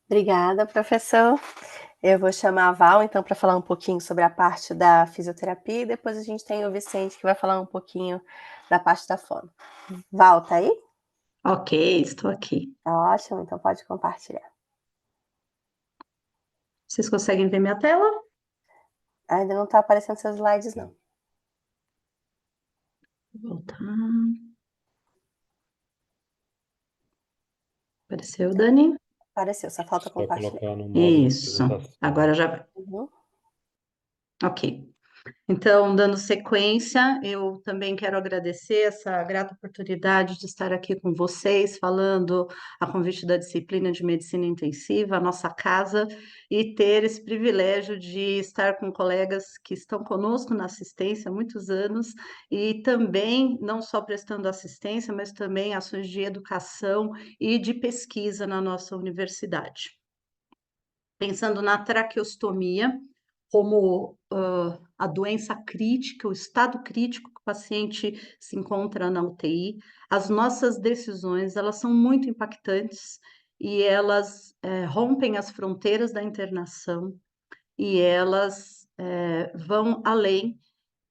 Obrigada, professor. Eu vou chamar a Val, então, para falar um pouquinho sobre a parte da fisioterapia e depois a gente tem o Vicente, que vai falar um pouquinho da parte da fono. Val, tá aí? Ok, estou aqui. Tá ótimo, então pode compartilhar. Vocês conseguem ver minha tela? Ainda não tá aparecendo seus slides, não. Vou voltar. Apareceu, Dani? Apareceu, só falta Só compartilhar. colocar no modo de Isso. apresentação. Agora já. Uhum. Ok. Então, dando sequência, eu também quero agradecer essa grata oportunidade de estar aqui com vocês, falando a convite da disciplina de medicina intensiva, a nossa casa, e ter esse privilégio de estar com colegas que estão conosco na assistência há muitos anos, e também não só prestando assistência, mas também ações de educação e de pesquisa na nossa universidade. Pensando na traqueostomia como a doença crítica, o estado crítico que o paciente se encontra na UTI, as nossas decisões, elas são muito impactantes e elas rompem as fronteiras da internação e elas vão além.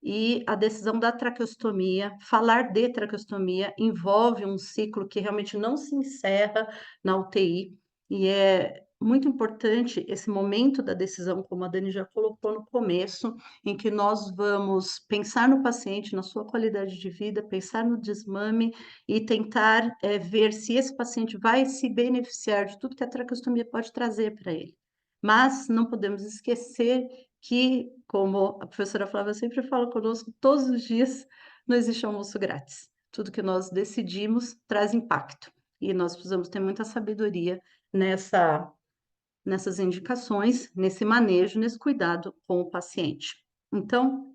E a decisão da traqueostomia, falar de traqueostomia, envolve um ciclo que realmente não se encerra na UTI, e é muito importante esse momento da decisão, como a Dani já colocou no começo, em que nós vamos pensar no paciente, na sua qualidade de vida, pensar no desmame e tentar ver se esse paciente vai se beneficiar de tudo que a traqueostomia pode trazer para ele. Mas não podemos esquecer que, como a professora Flávia sempre fala conosco, todos os dias não existe almoço grátis. Tudo que nós decidimos traz impacto. E nós precisamos ter muita sabedoria nessas indicações, nesse manejo, nesse cuidado com o paciente. Então,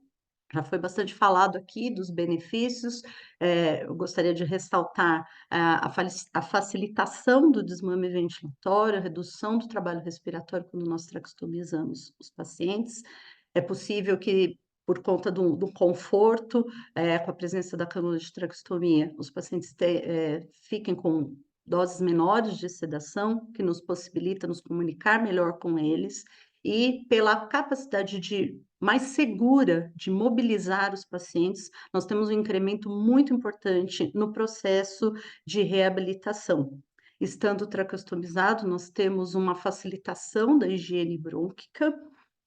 já foi bastante falado aqui dos benefícios, eu gostaria de ressaltar a facilitação do desmame ventilatório, a redução do trabalho respiratório quando nós traqueostomizamos os pacientes. É possível que, por conta do conforto, com a presença da cânula de traqueostomia, os pacientes fiquem com doses menores de sedação, que nos possibilita nos comunicar melhor com eles, e pela capacidade mais segura de mobilizar os pacientes, nós temos um incremento muito importante no processo de reabilitação. Estando traqueostomizado, nós temos uma facilitação da higiene brônquica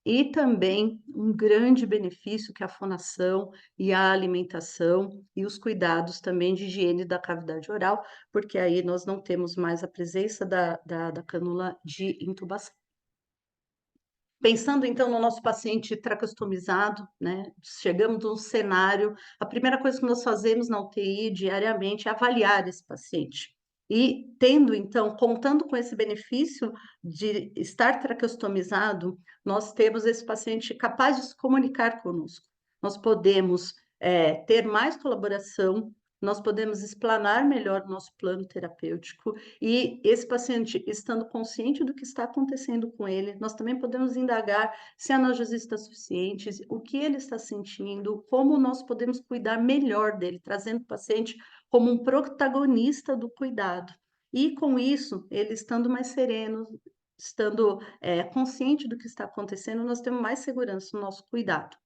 e também um grande benefício que é a fonação e a alimentação e os cuidados também de higiene da cavidade oral, porque aí nós não temos mais a presença da cânula de intubação. Pensando então no nosso paciente traqueostomizado, né? Chegamos num cenário, a primeira coisa que nós fazemos na UTI diariamente é avaliar esse paciente. E tendo então, contando com esse benefício de estar traqueostomizado, nós temos esse paciente capaz de se comunicar conosco. Nós podemos ter mais colaboração, nós podemos explanar melhor o nosso plano terapêutico e esse paciente, estando consciente do que está acontecendo com ele, nós também podemos indagar se a analgesia está suficiente, o que ele está sentindo, como nós podemos cuidar melhor dele, trazendo o paciente como um protagonista do cuidado. E com isso, ele estando mais sereno, estando consciente do que está acontecendo, nós temos mais segurança no nosso cuidado.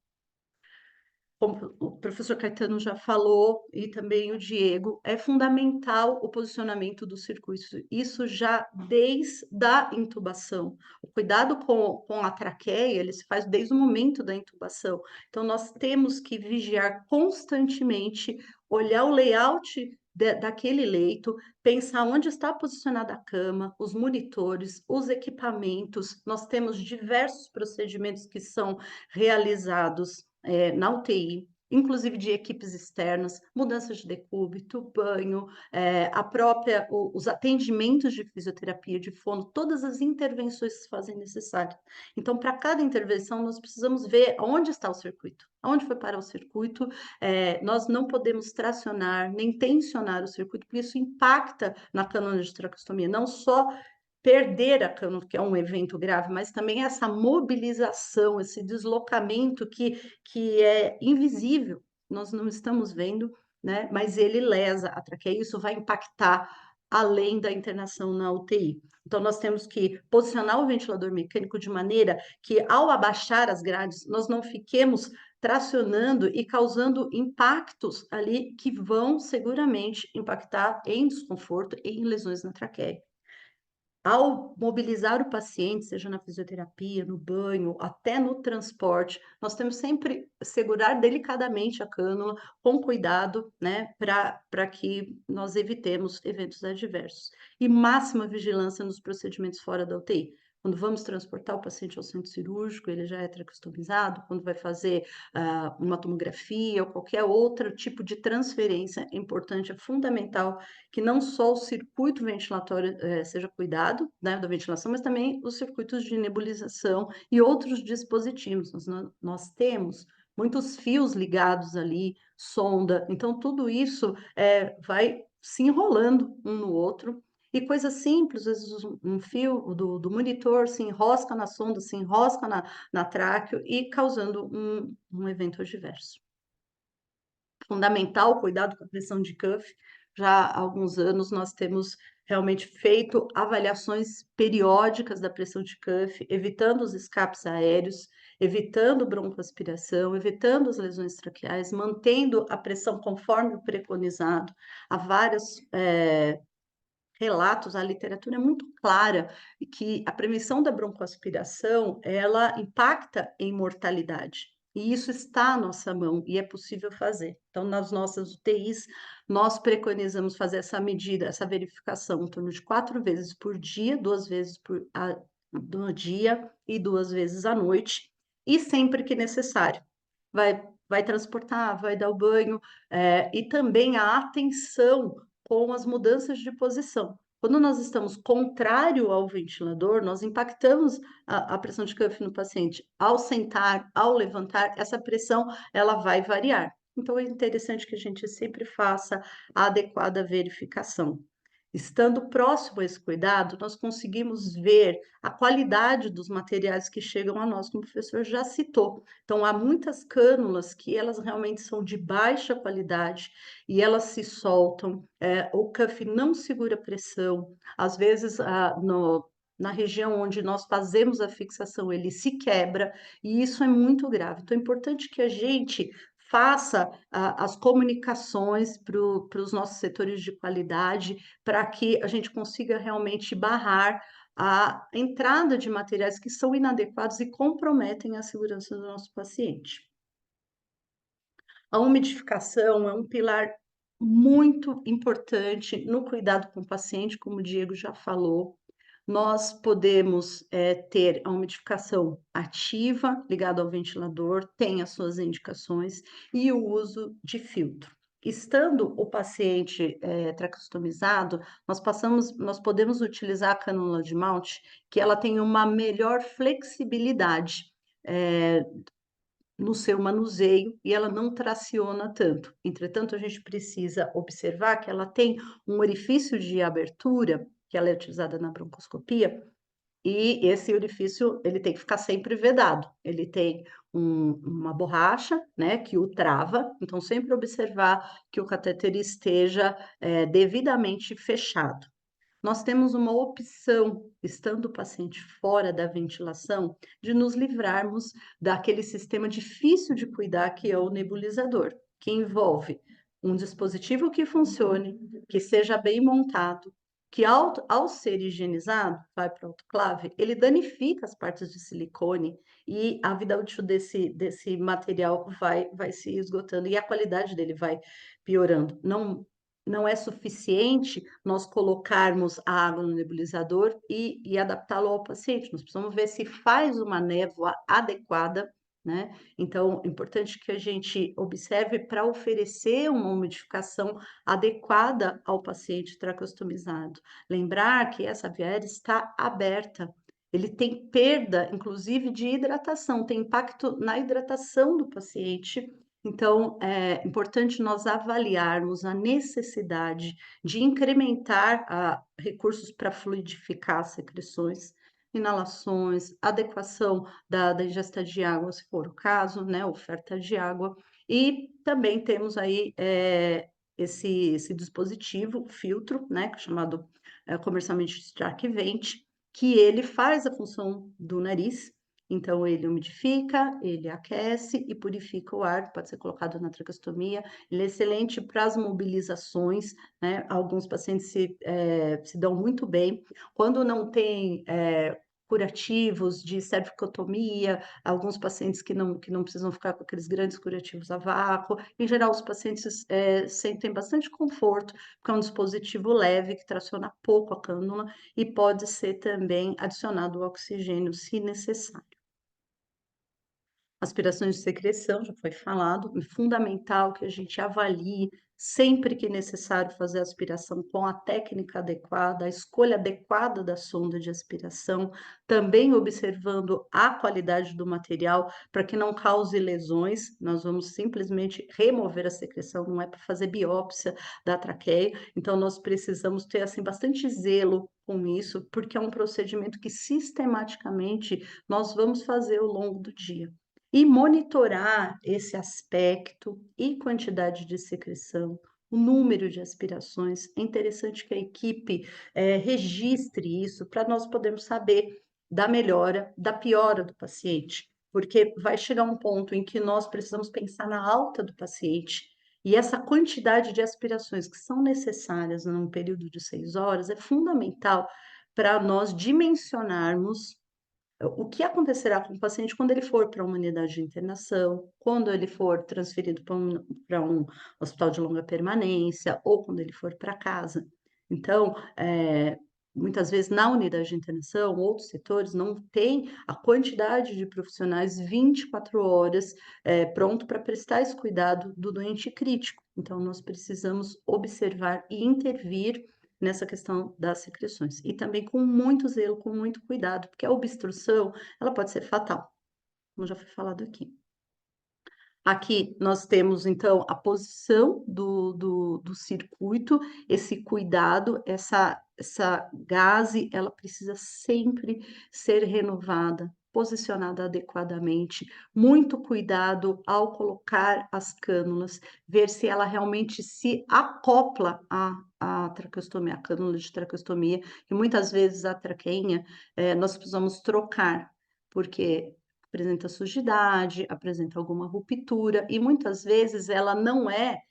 Como o professor Caetano já falou, e também o Diego, é fundamental o posicionamento do circuito, isso já desde a intubação. O cuidado com a traqueia, ele se faz desde o momento da intubação. Então, nós temos que vigiar constantemente, olhar o layout daquele leito, pensar onde está posicionada a cama, os monitores, os equipamentos. Nós temos diversos procedimentos que são realizados na UTI, inclusive de equipes externas, mudanças de decúbito, banho, os atendimentos de fisioterapia, de fono, todas as intervenções que se fazem necessárias. Então, para cada intervenção, nós precisamos ver onde está o circuito, aonde foi parar o circuito. Nós não podemos tracionar nem tensionar o circuito, porque isso impacta na cânula de traqueostomia, não só perder a cânula, que é um evento grave, mas também essa mobilização, esse deslocamento que é invisível, nós não estamos vendo, né? Mas ele lesa a traqueia, e isso vai impactar além da internação na UTI. Então, nós temos que posicionar o ventilador mecânico de maneira que, ao abaixar as grades, nós não fiquemos tracionando e causando impactos ali que vão seguramente impactar em desconforto e em lesões na traqueia. Ao mobilizar o paciente, seja na fisioterapia, no banho, até no transporte, nós temos sempre segurar delicadamente a cânula, com cuidado, né, para que nós evitemos eventos adversos. E máxima vigilância nos procedimentos fora da UTI. Quando vamos transportar o paciente ao centro cirúrgico, ele já é traqueostomizado. Quando vai fazer uma tomografia ou qualquer outro tipo de transferência, é importante, é fundamental que não só o circuito ventilatório seja cuidado, né, da ventilação, mas também os circuitos de nebulização e outros dispositivos. Nós temos muitos fios ligados ali, sonda, então tudo isso vai se enrolando um no outro. E coisa simples, às vezes um fio do monitor se enrosca na sonda, se enrosca na tráqueo e causando um evento adverso. Fundamental cuidado com a pressão de cuff. Já há alguns anos nós temos realmente feito avaliações periódicas da pressão de cuff, evitando os escapes aéreos, evitando broncoaspiração, evitando as lesões traqueais, mantendo a pressão conforme o preconizado. Há vários relatos, a literatura é muito clara que a prevenção da broncoaspiração, ela impacta em mortalidade. E isso está à nossa mão e é possível fazer. Então, nas nossas UTIs, nós preconizamos fazer essa medida, essa verificação, em torno de 4 vezes por dia, 2 vezes no dia e 2 vezes à noite, e sempre que necessário. Vai transportar, vai dar o banho, e também a atenção com as mudanças de posição. Quando nós estamos contrário ao ventilador, nós impactamos a pressão de cuff no paciente. Ao sentar, ao levantar, essa pressão ela vai variar. Então, é interessante que a gente sempre faça a adequada verificação. Estando próximo a esse cuidado, nós conseguimos ver a qualidade dos materiais que chegam a nós, como o professor já citou. Então, há muitas cânulas que elas realmente são de baixa qualidade e elas se soltam, o cuff não segura pressão, às vezes na região onde nós fazemos a fixação ele se quebra, e isso é muito grave. Então, é importante que a gente faça as comunicações para os nossos setores de qualidade, para que a gente consiga realmente barrar a entrada de materiais que são inadequados e comprometem a segurança do nosso paciente. A umidificação é um pilar muito importante no cuidado com o paciente, como o Diego já falou. Nós podemos ter a umidificação ativa, ligada ao ventilador, tem as suas indicações, e o uso de filtro. Estando o paciente traqueostomizado, nós podemos utilizar a cânula de Mount, que ela tem uma melhor flexibilidade no seu manuseio e ela não traciona tanto. Entretanto, a gente precisa observar que ela tem um orifício de abertura, que ela é utilizada na broncoscopia, e esse orifício ele tem que ficar sempre vedado. Ele tem uma borracha, né, que o trava. Então, sempre observar que o catéter esteja devidamente fechado. Nós temos uma opção, estando o paciente fora da ventilação, de nos livrarmos daquele sistema difícil de cuidar, que é o nebulizador, que envolve um dispositivo que funcione, que seja bem montado, que ao ser higienizado, vai para o autoclave, ele danifica as partes de silicone e a vida útil desse material vai se esgotando e a qualidade dele vai piorando. Não é suficiente nós colocarmos a água no nebulizador e adaptá-lo ao paciente. Nós precisamos ver se faz uma névoa adequada né? Então, é importante que a gente observe para oferecer uma umidificação adequada ao paciente traqueostomizado. Lembrar que essa via aérea está aberta, ele tem perda, inclusive, de hidratação, tem impacto na hidratação do paciente. Então, é importante nós avaliarmos a necessidade de incrementar recursos para fluidificar as secreções, inalações, adequação da ingesta de água, se for o caso, né, oferta de água. E também temos aí esse dispositivo, filtro, né, chamado comercialmente Stark Vent, que ele faz a função do nariz, então ele umidifica, ele aquece e purifica o ar, pode ser colocado na traqueostomia, ele é excelente para as mobilizações, né? Alguns pacientes se dão muito bem. Quando não tem curativos de cervicotomia, alguns pacientes que não precisam ficar com aqueles grandes curativos a vácuo, em geral os pacientes sentem bastante conforto, porque é um dispositivo leve que traciona pouco a cânula e pode ser também adicionado o oxigênio se necessário. Aspirações de secreção, já foi falado, é fundamental que a gente avalie sempre que necessário fazer a aspiração com a técnica adequada, a escolha adequada da sonda de aspiração, também observando a qualidade do material para que não cause lesões. Nós vamos simplesmente remover a secreção, não é para fazer biópsia da traqueia. Então nós precisamos ter assim bastante zelo com isso, porque é um procedimento que sistematicamente nós vamos fazer ao longo do dia. E monitorar esse aspecto e quantidade de secreção, o número de aspirações. É interessante que a equipe registre isso para nós podermos saber da melhora, da piora do paciente, porque vai chegar um ponto em que nós precisamos pensar na alta do paciente. E essa quantidade de aspirações que são necessárias num período de 6 horas é fundamental para nós dimensionarmos o que acontecerá com o paciente quando ele for para uma unidade de internação, quando ele for transferido para um hospital de longa permanência ou quando ele for para casa. Então, muitas vezes na unidade de internação, outros setores não têm a quantidade de profissionais 24 horas pronto para prestar esse cuidado do doente crítico. Então, nós precisamos observar e intervir nessa questão das secreções. E também com muito zelo, com muito cuidado, porque a obstrução, ela pode ser fatal, como já foi falado aqui. Aqui nós temos, então, a posição do circuito, esse cuidado, essa gaze, ela precisa sempre ser renovada, posicionada adequadamente, muito cuidado ao colocar as cânulas, ver se ela realmente se acopla à traqueostomia, à cânula de traqueostomia, e muitas vezes a traqueinha, nós precisamos trocar, porque apresenta sujidade, apresenta alguma ruptura e muitas vezes ela não é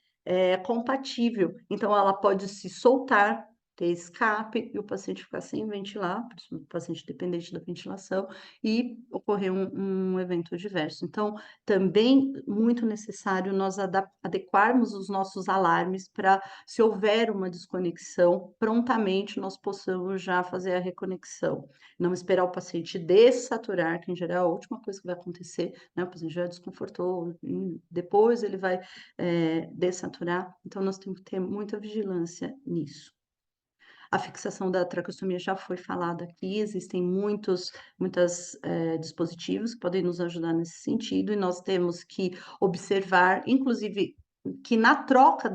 compatível. Então ela pode se soltar, ter escape e o paciente ficar sem ventilar, o paciente dependente da ventilação e ocorrer um evento adverso. Então, também muito necessário nós adequarmos os nossos alarmes para, se houver uma desconexão, prontamente nós possamos já fazer a reconexão. Não esperar o paciente dessaturar, que em geral é a última coisa que vai acontecer, né? O paciente já desconfortou, depois ele vai dessaturar. Então, nós temos que ter muita vigilância nisso. A fixação da traqueostomia já foi falada aqui, existem muitos dispositivos que podem nos ajudar nesse sentido, e nós temos que observar, inclusive, que na troca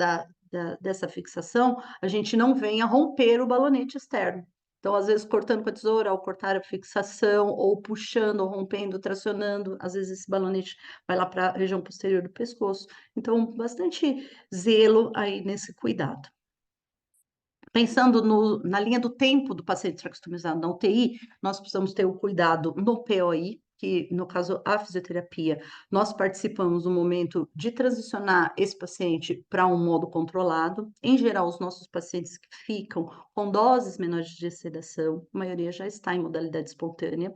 dessa fixação, a gente não venha romper o balonete externo. Então, às vezes, cortando com a tesoura, ao cortar a fixação, ou puxando, ou rompendo, tracionando, às vezes esse balonete vai lá para a região posterior do pescoço. Então, bastante zelo aí nesse cuidado. Pensando na linha do tempo do paciente traqueostomizado na UTI, nós precisamos ter o cuidado no POI, que no caso a fisioterapia, nós participamos no momento de transicionar esse paciente para um modo controlado. Em geral, os nossos pacientes que ficam com doses menores de sedação, a maioria já está em modalidade espontânea.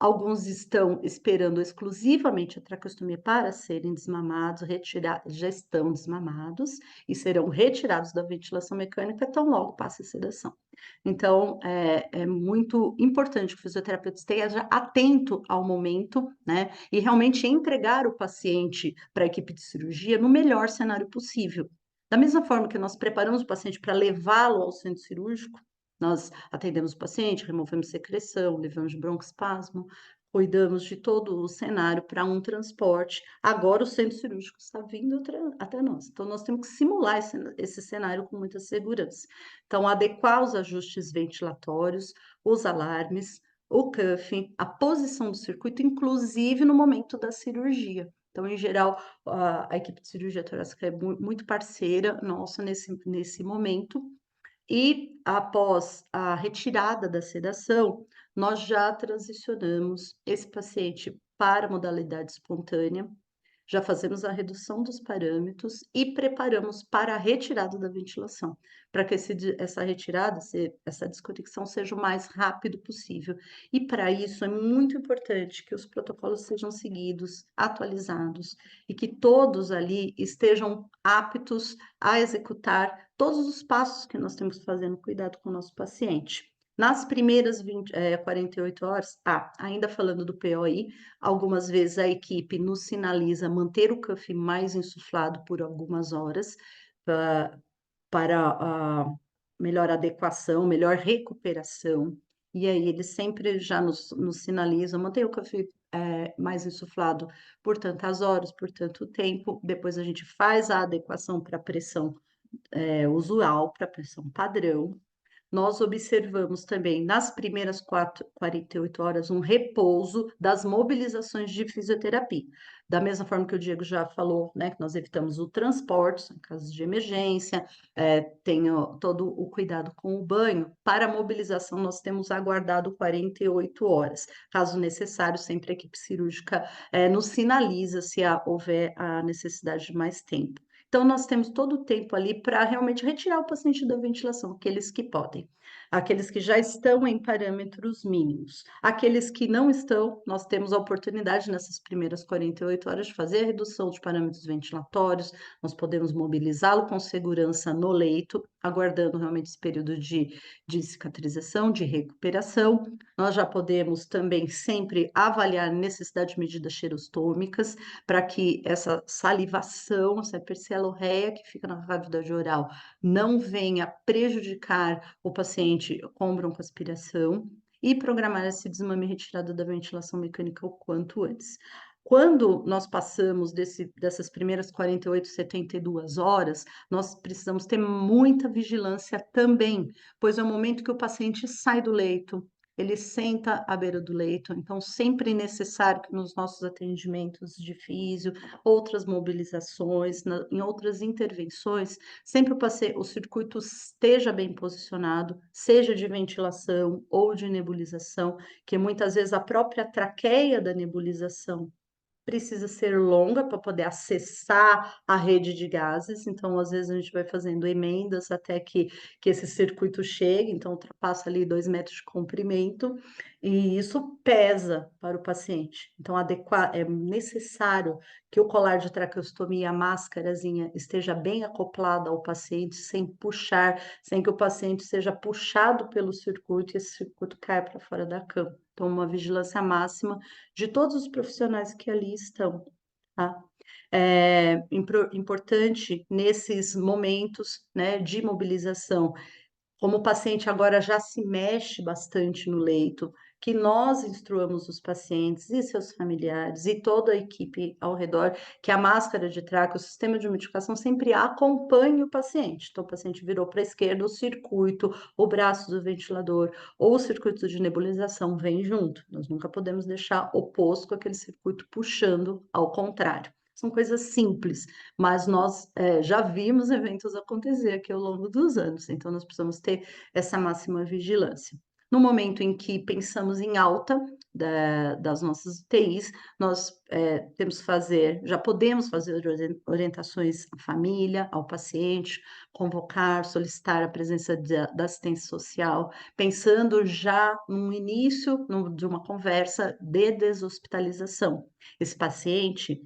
Alguns estão esperando exclusivamente a traqueostomia para serem desmamados, já estão desmamados e serão retirados da ventilação mecânica tão logo passe a sedação. Então, é muito importante que o fisioterapeuta esteja atento ao momento, né, e realmente entregar o paciente para a equipe de cirurgia no melhor cenário possível. Da mesma forma que nós preparamos o paciente para levá-lo ao centro cirúrgico, nós atendemos o paciente, removemos secreção, levamos de broncoespasmo, cuidamos de todo o cenário para um transporte. Agora o centro cirúrgico está vindo até nós. Então, nós temos que simular esse cenário com muita segurança. Então, adequar os ajustes ventilatórios, os alarmes, o cuffing, a posição do circuito, inclusive no momento da cirurgia. Então, em geral, a equipe de cirurgia torácica é muito parceira nossa nesse momento. E após a retirada da sedação, nós já transicionamos esse paciente para a modalidade espontânea, já fazemos a redução dos parâmetros e preparamos para a retirada da ventilação, para que essa retirada, essa desconexão seja o mais rápido possível. E para isso é muito importante que os protocolos sejam seguidos, atualizados e que todos ali estejam aptos a executar todos os passos que nós temos que fazer no cuidado com o nosso paciente. Nas primeiras 48 horas, ainda falando do POI, algumas vezes a equipe nos sinaliza manter o cuff mais insuflado por algumas horas, para melhor adequação, melhor recuperação. E aí eles sempre já nos sinalizam, manter o cuff mais insuflado por tantas horas, por tanto tempo. Depois a gente faz a adequação para a pressão usual, para a pressão padrão. Nós observamos também, nas primeiras 48 horas, um repouso das mobilizações de fisioterapia. Da mesma forma que o Diego já falou, né, que nós evitamos o transporte, em casos de emergência, tem todo o cuidado com o banho. Para a mobilização, nós temos aguardado 48 horas. Caso necessário, sempre a equipe cirúrgica nos sinaliza se houver a necessidade de mais tempo. Então, nós temos todo o tempo ali para realmente retirar o paciente da ventilação, aqueles que podem, aqueles que já estão em parâmetros mínimos. Aqueles que não estão, nós temos a oportunidade nessas primeiras 48 horas de fazer a redução dos parâmetros ventilatórios, nós podemos mobilizá-lo com segurança no leito, aguardando realmente esse período de cicatrização, de recuperação. Nós já podemos também sempre avaliar a necessidade de medidas xerostômicas, para que essa salivação, essa hipercialorreia que fica na cavidade oral, não venha prejudicar o paciente com broncoaspiração e programar esse desmame e retirada da ventilação mecânica o quanto antes. Quando nós passamos dessas primeiras 48, 72 horas, nós precisamos ter muita vigilância também, pois é o momento que o paciente sai do leito, ele senta à beira do leito, então sempre é necessário que nos nossos atendimentos de físio, outras mobilizações, em outras intervenções, sempre o circuito esteja bem posicionado, seja de ventilação ou de nebulização, que muitas vezes a própria traqueia da nebulização precisa ser longa para poder acessar a rede de gases, então às vezes a gente vai fazendo emendas até que esse circuito chegue, então ultrapassa ali 2 metros de comprimento, e isso pesa para o paciente. Então é necessário que o colar de traqueostomia, a máscarazinha, esteja bem acoplada ao paciente, sem puxar, sem que o paciente seja puxado pelo circuito e esse circuito caia para fora da cama. Então, uma vigilância máxima de todos os profissionais que ali estão, tá? É importante nesses momentos, né, de mobilização, como o paciente agora já se mexe bastante no leito, que nós instruamos os pacientes e seus familiares e toda a equipe ao redor, que a máscara de traque, o sistema de umidificação sempre acompanhe o paciente. Então, o paciente virou para a esquerda, o circuito, o braço do ventilador ou o circuito de nebulização vem junto. Nós nunca podemos deixar oposto com aquele circuito puxando ao contrário. São coisas simples, mas nós já vimos eventos acontecer aqui ao longo dos anos, então nós precisamos ter essa máxima vigilância. No momento em que pensamos em alta, das nossas UTIs, nós já podemos fazer orientações à família, ao paciente, convocar, solicitar a presença da assistência social, pensando já no início de uma conversa de deshospitalização. Esse paciente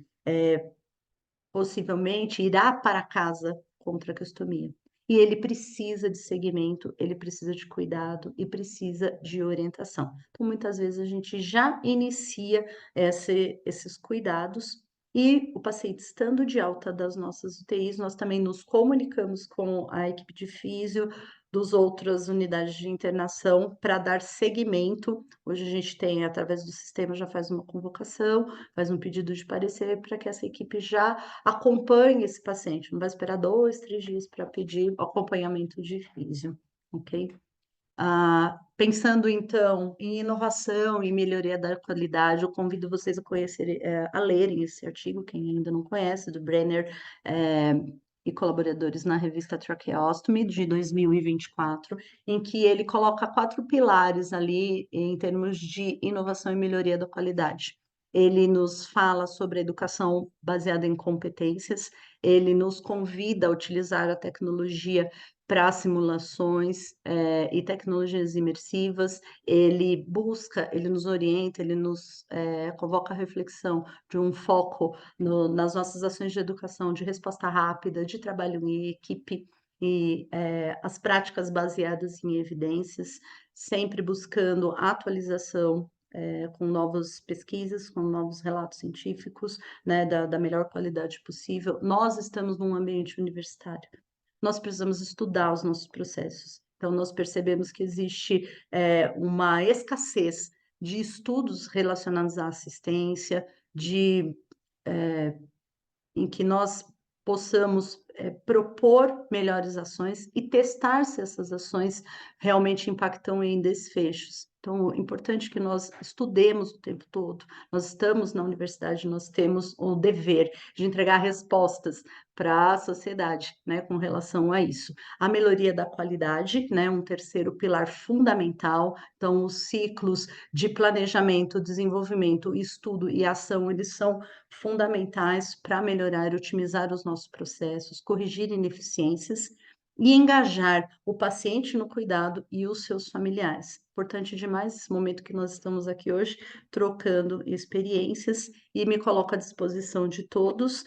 possivelmente irá para casa com traqueostomia. E ele precisa de segmento, ele precisa de cuidado e precisa de orientação. Então, muitas vezes a gente já inicia esses cuidados e o paciente estando de alta das nossas UTIs, nós também nos comunicamos com a equipe de físio das outras unidades de internação para dar seguimento. Hoje a gente tem, através do sistema, já faz uma convocação, faz um pedido de parecer para que essa equipe já acompanhe esse paciente. Não vai esperar 2, 3 dias para pedir o acompanhamento de físio, ok? Pensando, então, em inovação e melhoria da qualidade, eu convido vocês a conhecerem, a lerem esse artigo, quem ainda não conhece, do Brenner e colaboradores na revista Tracheostomy, de 2024, em que ele coloca 4 pilares ali em termos de inovação e melhoria da qualidade. Ele nos fala sobre a educação baseada em competências, ele nos convida a utilizar a tecnologia para simulações e tecnologias imersivas, ele busca, ele nos orienta, ele nos convoca a reflexão de um foco nas nossas ações de educação, de resposta rápida, de trabalho em equipe e as práticas baseadas em evidências, sempre buscando atualização com novas pesquisas, com novos relatos científicos, né, da melhor qualidade possível. Nós estamos num ambiente universitário. Nós precisamos estudar os nossos processos. Então, nós percebemos que existe uma escassez de estudos relacionados à assistência, em que nós possamos propor melhores ações e testar se essas ações realmente impactam em desfechos. Então, é importante que nós estudemos o tempo todo. Nós estamos na universidade, nós temos o dever de entregar respostas para a sociedade, né, com relação a isso. A melhoria da qualidade, né, um terceiro pilar fundamental. Então, os ciclos de planejamento, desenvolvimento, estudo e ação, eles são fundamentais para melhorar e otimizar os nossos processos, corrigir ineficiências e engajar o paciente no cuidado e os seus familiares. Importante demais esse momento que nós estamos aqui hoje, trocando experiências, e me coloco à disposição de todos.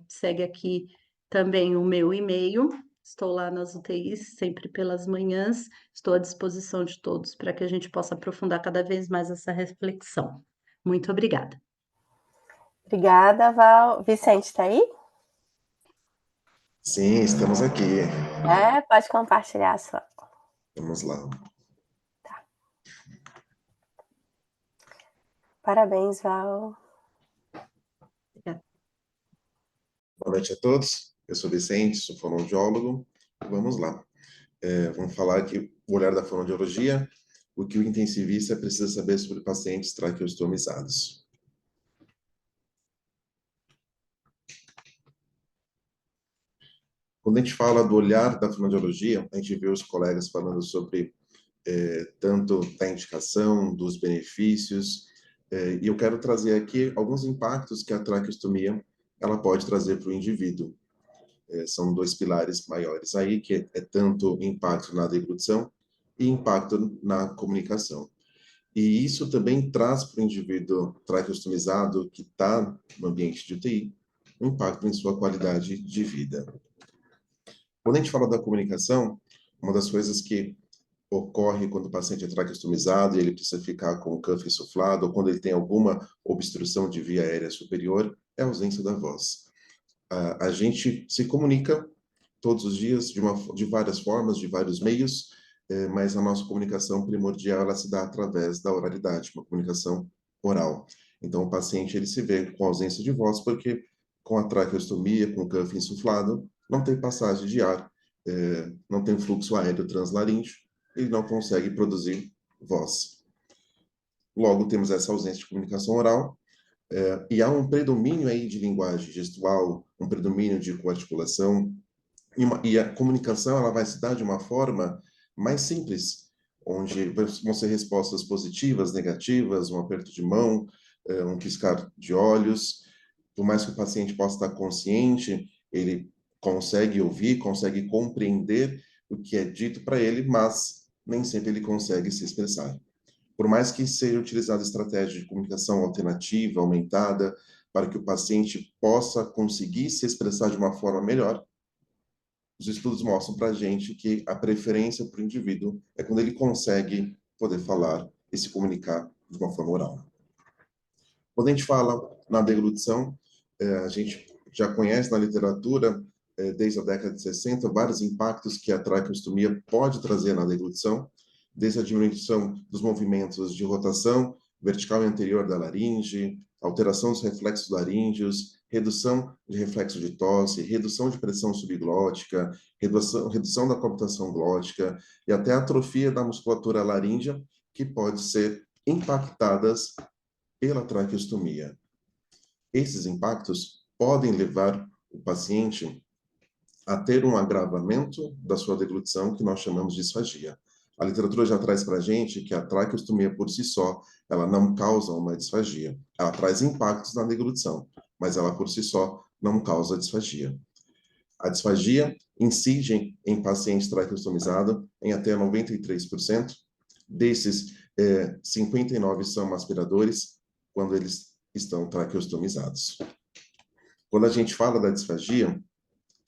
Segue aqui também o meu e-mail, estou lá nas UTIs, sempre pelas manhãs, estou à disposição de todos para que a gente possa aprofundar cada vez mais essa reflexão. Muito obrigada. Obrigada, Val. Vicente, está aí? Sim, estamos aqui. Pode compartilhar a sua. Vamos lá. Parabéns, Val. Boa noite a todos. Eu sou Vicente, sou fonoaudiólogo. Vamos lá. Vamos falar aqui o olhar da fonoaudiologia, o que o intensivista precisa saber sobre pacientes traqueostomizados. Quando a gente fala do olhar da fonoaudiologia, a gente vê os colegas falando sobre tanto da indicação, dos benefícios, e eu quero trazer aqui alguns impactos que a traqueostomia ela pode trazer para o indivíduo. São 2 pilares maiores aí, que é tanto impacto na deglutição e impacto na comunicação. E isso também traz para o indivíduo traqueostomizado que está no ambiente de UTI, um impacto em sua qualidade de vida. Quando a gente fala da comunicação, uma das coisas que ocorre quando o paciente é traqueostomizado e ele precisa ficar com o cuff insuflado, ou quando ele tem alguma obstrução de via aérea superior, é a ausência da voz. A gente se comunica todos os dias de várias formas, de vários meios, mas a nossa comunicação primordial ela se dá através da oralidade, uma comunicação oral. Então, o paciente ele se vê com ausência de voz porque com a traqueostomia, com o cuff insuflado, não tem passagem de ar, não tem fluxo aéreo translaríngeo, ele não consegue produzir voz. Logo, temos essa ausência de comunicação oral, e há um predomínio aí de linguagem gestual, um predomínio de coarticulação, e a comunicação ela vai se dar de uma forma mais simples, onde vão ser respostas positivas, negativas, um aperto de mão, um piscar de olhos. Por mais que o paciente possa estar consciente, ele consegue ouvir, consegue compreender o que é dito para ele, mas nem sempre ele consegue se expressar. Por mais que seja utilizada estratégia de comunicação alternativa, aumentada, para que o paciente possa conseguir se expressar de uma forma melhor, os estudos mostram para a gente que a preferência para o indivíduo é quando ele consegue poder falar e se comunicar de uma forma oral. Quando a gente fala na deglutição, a gente já conhece na literatura, desde a década de 60, vários impactos que a traqueostomia pode trazer na deglutição, desde a diminuição dos movimentos de rotação vertical e anterior da laringe, alteração dos reflexos laríngeos, redução de reflexo de tosse, redução de pressão subglótica, redução da coaptação glótica e até atrofia da musculatura laríngea, que pode ser impactadas pela traqueostomia. Esses impactos podem levar o paciente a ter um agravamento da sua deglutição, que nós chamamos de disfagia. A literatura já traz para a gente que a traqueostomia por si só, ela não causa uma disfagia. Ela traz impactos na deglutição, mas ela por si só não causa disfagia. A disfagia incide em pacientes traqueostomizados em até 93%. Desses, 59% são aspiradores quando eles estão traqueostomizados. Quando a gente fala da disfagia,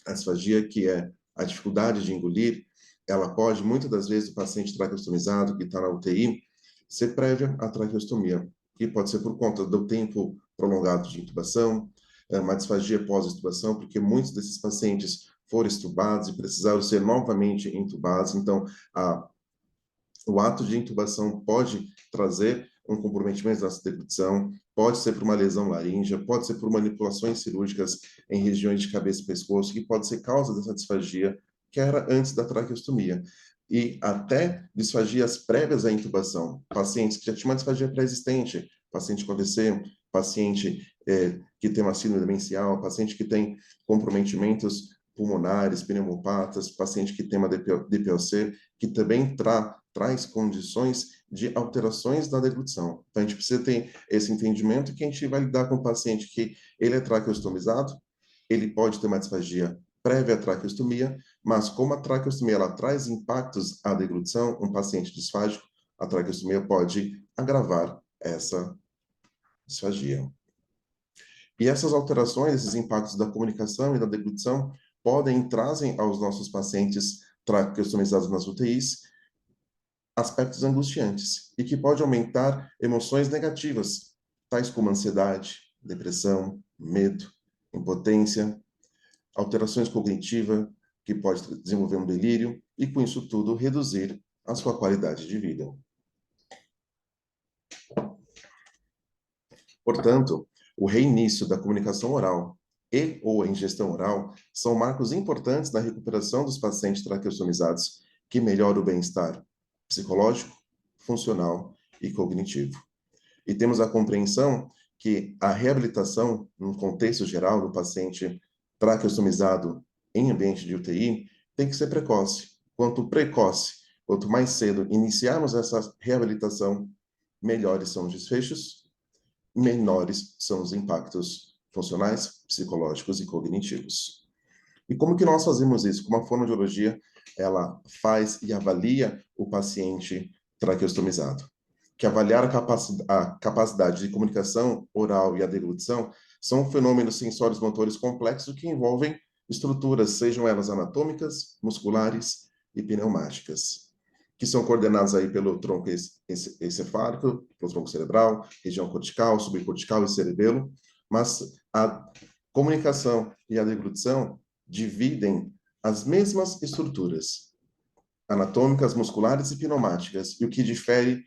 a disfagia, que é a dificuldade de engolir, ela pode, muitas das vezes, o paciente traqueostomizado que está na UTI, ser prévia à traqueostomia, que pode ser por conta do tempo prolongado de intubação, uma disfagia pós-intubação, porque muitos desses pacientes foram extubados e precisaram ser novamente intubados. Então, o ato de intubação pode trazer um comprometimento da deglutição, pode ser por uma lesão laríngea, pode ser por manipulações cirúrgicas em regiões de cabeça e pescoço, que pode ser causa dessa disfagia, que era antes da traqueostomia. E até disfagias prévias à intubação, pacientes que já tinham uma disfagia pré-existente, paciente com AVC, paciente que tem uma síndrome demencial, paciente que tem comprometimentos pulmonares, pneumopatas, paciente que tem uma DPOC, que também traz condições de alterações da deglutição. Então, a gente precisa ter esse entendimento que a gente vai lidar com o paciente que ele é traqueostomizado, ele pode ter uma disfagia prévia à traqueostomia, mas como a traqueostomia ela traz impactos à deglutição, um paciente disfágico, a traqueostomia pode agravar essa disfagia. E essas alterações, esses impactos da comunicação e da deglutição, trazem aos nossos pacientes traqueostomizados nas UTIs aspectos angustiantes e que pode aumentar emoções negativas, tais como ansiedade, depressão, medo, impotência, alterações cognitivas, que pode desenvolver um delírio e, com isso tudo, reduzir a sua qualidade de vida. Portanto, o reinício da comunicação oral e ou a ingestão oral são marcos importantes na recuperação dos pacientes traqueostomizados, que melhora o bem-estar psicológico, funcional e cognitivo. E temos a compreensão que a reabilitação, no contexto geral do paciente traqueostomizado em ambiente de UTI, tem que ser precoce. Quanto mais cedo iniciarmos essa reabilitação, melhores são os desfechos, menores são os impactos funcionais, psicológicos e cognitivos. E como que nós fazemos isso? Como a fonoaudiologia, ela faz e avalia o paciente traqueostomizado? Que avaliar a capacidade de comunicação oral e a deglutição são fenômenos sensórios motores complexos que envolvem estruturas, sejam elas anatômicas, musculares e pneumáticas, que são coordenadas aí pelo tronco encefálico, pelo tronco cerebral, região cortical, subcortical e cerebelo, mas a comunicação e a deglutição dividem as mesmas estruturas anatômicas, musculares e pneumáticas, e o que difere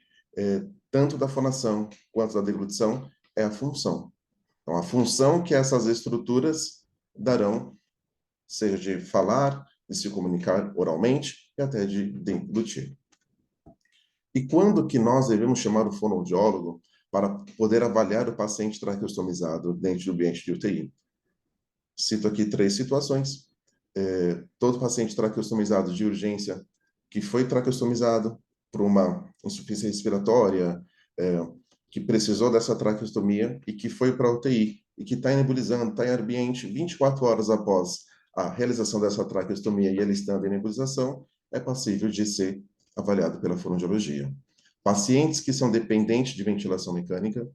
tanto da fonação quanto da deglutição é a função. Então, a função que essas estruturas darão, seja de falar, de se comunicar oralmente e até de deglutir. E quando que nós devemos chamar o fonoaudiólogo para poder avaliar o paciente traqueostomizado dentro do ambiente de UTI? Cito aqui 3 situações. Todo paciente traqueostomizado de urgência que foi traqueostomizado por uma insuficiência respiratória, que precisou dessa traqueostomia e que foi para a UTI, e que está nebulizando, está em ambiente 24 horas após a realização dessa traqueostomia e ele estando em nebulização, é passível de ser avaliado pela fonoaudiologia. Pacientes que são dependentes de ventilação mecânica,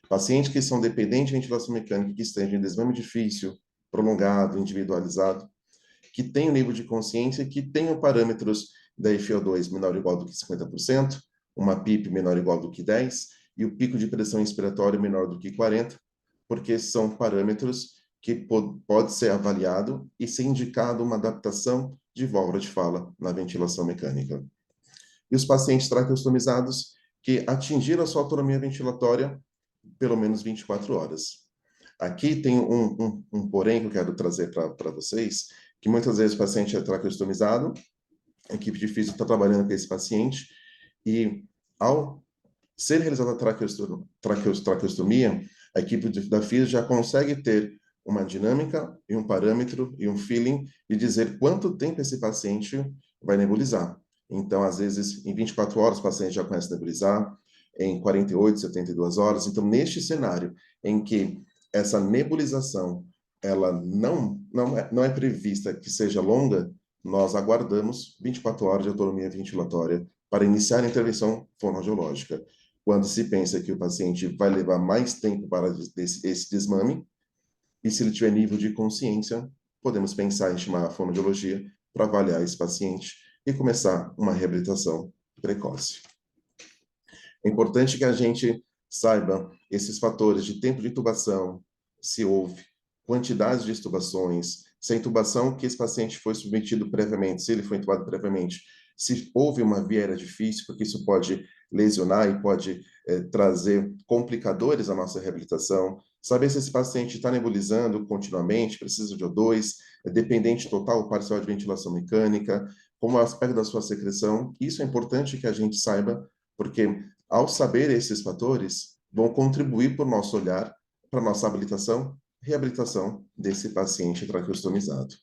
pacientes que são dependentes de ventilação mecânica que estejam em desmame difícil, prolongado, individualizado, que tenham nível de consciência, que tenham parâmetros da FiO2 menor ou igual do que 50%, uma PIP menor ou igual do que 10 e o pico de pressão inspiratória menor do que 40, porque são parâmetros que pode ser avaliado e ser indicado uma adaptação de válvula de fala na ventilação mecânica. E os pacientes traqueostomizados que atingiram a sua autonomia ventilatória pelo menos 24 horas. Aqui tem um porém que eu quero trazer para vocês, que muitas vezes o paciente é traqueostomizado, a equipe de físico está trabalhando com esse paciente, e ao ser realizada a traqueostomia, a equipe da física já consegue ter uma dinâmica e um parâmetro e um feeling de dizer quanto tempo esse paciente vai nebulizar. Então, às vezes, em 24 horas o paciente já começa a nebulizar, em 48, 72 horas. Então, neste cenário em que essa nebulização ela não é prevista que seja longa, nós aguardamos 24 horas de autonomia ventilatória para iniciar a intervenção fonoaudiológica. Quando se pensa que o paciente vai levar mais tempo para esse desmame, e se ele tiver nível de consciência, podemos pensar em chamar a fonoaudiologia para avaliar esse paciente e começar uma reabilitação precoce. É importante que a gente saiba esses fatores de tempo de intubação, se houve, quantidade de intubações, se a intubação que esse paciente foi submetido previamente, se ele foi intubado previamente, se houve uma via aérea difícil, porque isso pode lesionar e pode trazer complicadores à nossa reabilitação. Saber se esse paciente está nebulizando continuamente, precisa de O2, é dependente total ou parcial de ventilação mecânica, como é o aspecto da sua secreção. Isso é importante que a gente saiba, porque ao saber esses fatores, vão contribuir para o nosso olhar, para a nossa habilitação, reabilitação desse paciente traqueostomizado.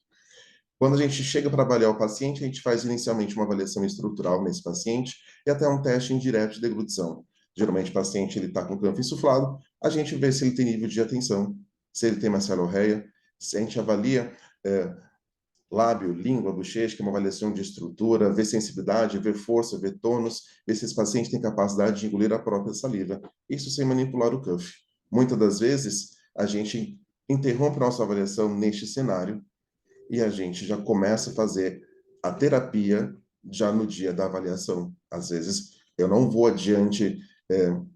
Quando a gente chega para avaliar o paciente, a gente faz inicialmente uma avaliação estrutural nesse paciente e até um teste indireto de deglutição. Geralmente o paciente está com o canto insuflado, a gente vê se ele tem nível de atenção, se ele tem macelorreia, se a gente avalia lábio, língua, bochecha, que é uma avaliação de estrutura, ver sensibilidade, ver força, ver tônus, ver se esse paciente tem capacidade de engolir a própria saliva. Isso sem manipular o cuff. Muitas das vezes, a gente interrompe nossa avaliação neste cenário e a gente já começa a fazer a terapia já no dia da avaliação. Às vezes, eu não vou adiante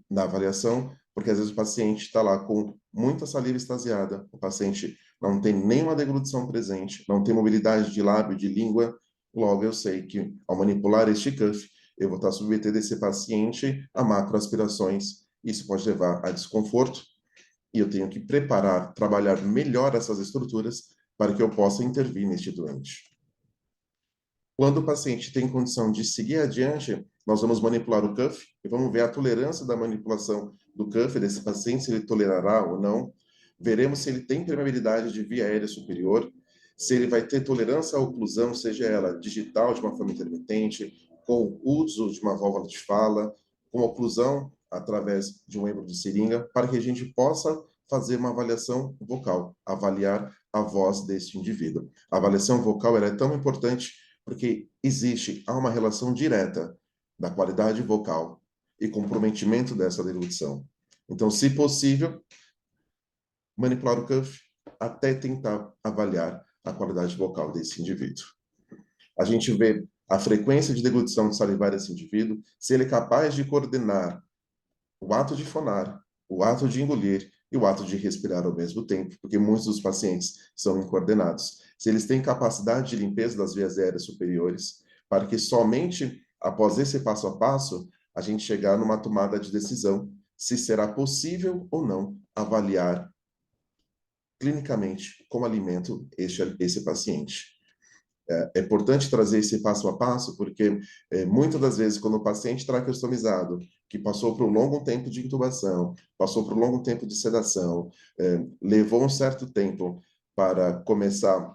na avaliação, porque às vezes o paciente está lá com muita saliva extasiada, o paciente não tem nenhuma deglutição presente, não tem mobilidade de lábio, de língua, logo eu sei que ao manipular este cuff, eu vou estar submetendo esse paciente a macroaspirações, isso pode levar a desconforto, e eu tenho que preparar, trabalhar melhor essas estruturas para que eu possa intervir neste doente. Quando o paciente tem condição de seguir adiante, nós vamos manipular o cuff e vamos ver a tolerância da manipulação do cuff desse paciente, se ele tolerará ou não. Veremos se ele tem permeabilidade de via aérea superior, se ele vai ter tolerância à oclusão, seja ela digital de uma forma intermitente, com o uso de uma válvula de fala, com oclusão através de um êmbolo de seringa, para que a gente possa fazer uma avaliação vocal, avaliar a voz deste indivíduo. A avaliação vocal é tão importante porque há uma relação direta da qualidade vocal e comprometimento dessa deglutição. Então, se possível, manipular o cuff até tentar avaliar a qualidade vocal desse indivíduo. A gente vê a frequência de deglutição salivar desse indivíduo, se ele é capaz de coordenar o ato de fonar, o ato de engolir e o ato de respirar ao mesmo tempo, porque muitos dos pacientes são incoordenados. Se eles têm capacidade de limpeza das vias aéreas superiores, para que somente após esse passo a passo, a gente chegar numa tomada de decisão se será possível ou não avaliar clinicamente como alimento esse paciente. É importante trazer esse passo a passo, porque muitas das vezes, quando o paciente traqueostomizado, que passou por um longo tempo de intubação, passou por um longo tempo de sedação, levou um certo tempo para começar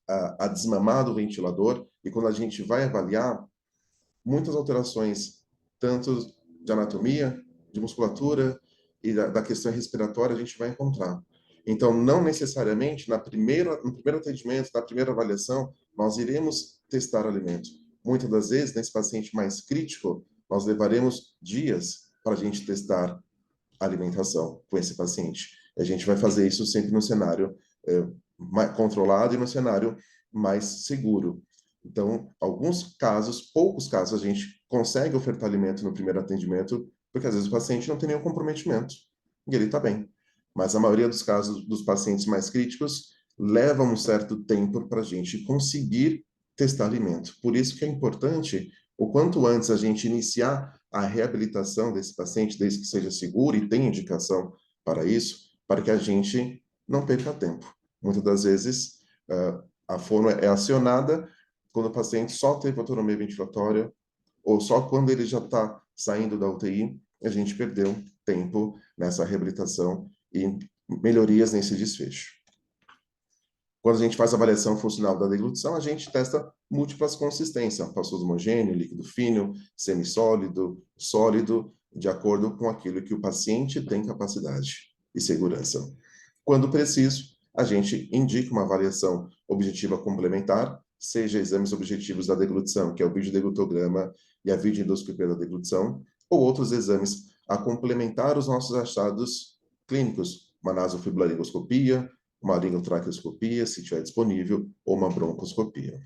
a desmamar do ventilador, e quando a gente vai avaliar, muitas alterações, tanto de anatomia, de musculatura e da questão respiratória, a gente vai encontrar. Então, não necessariamente no primeiro atendimento, na primeira avaliação, nós iremos testar alimento. Muitas das vezes, nesse paciente mais crítico, nós levaremos dias para a gente testar alimentação com esse paciente. A gente vai fazer isso sempre no cenário mais controlado e no cenário mais seguro. Então, alguns casos, poucos casos, a gente consegue ofertar alimento no primeiro atendimento, porque às vezes o paciente não tem nenhum comprometimento e ele está bem. Mas a maioria dos casos dos pacientes mais críticos leva um certo tempo para a gente conseguir testar alimento. Por isso que é importante, o quanto antes a gente iniciar a reabilitação desse paciente, desde que seja seguro e tenha indicação para isso, para que a gente não perca tempo. Muitas das vezes, a fono é acionada quando o paciente só teve autonomia ventilatória ou só quando ele já está saindo da UTI, a gente perdeu tempo nessa reabilitação e melhorias nesse desfecho. Quando a gente faz a avaliação funcional da deglutição, a gente testa múltiplas consistências, pastoso homogêneo, líquido fino, semissólido, sólido, de acordo com aquilo que o paciente tem capacidade e segurança. Quando preciso, a gente indica uma avaliação objetiva complementar, seja exames objetivos da deglutição, que é o videodeglutograma e a videoendoscopia da deglutição, ou outros exames a complementar os nossos achados clínicos, uma nasofibrilaringoscopia, uma laringotraqueoscopia, se estiver disponível, ou uma broncoscopia.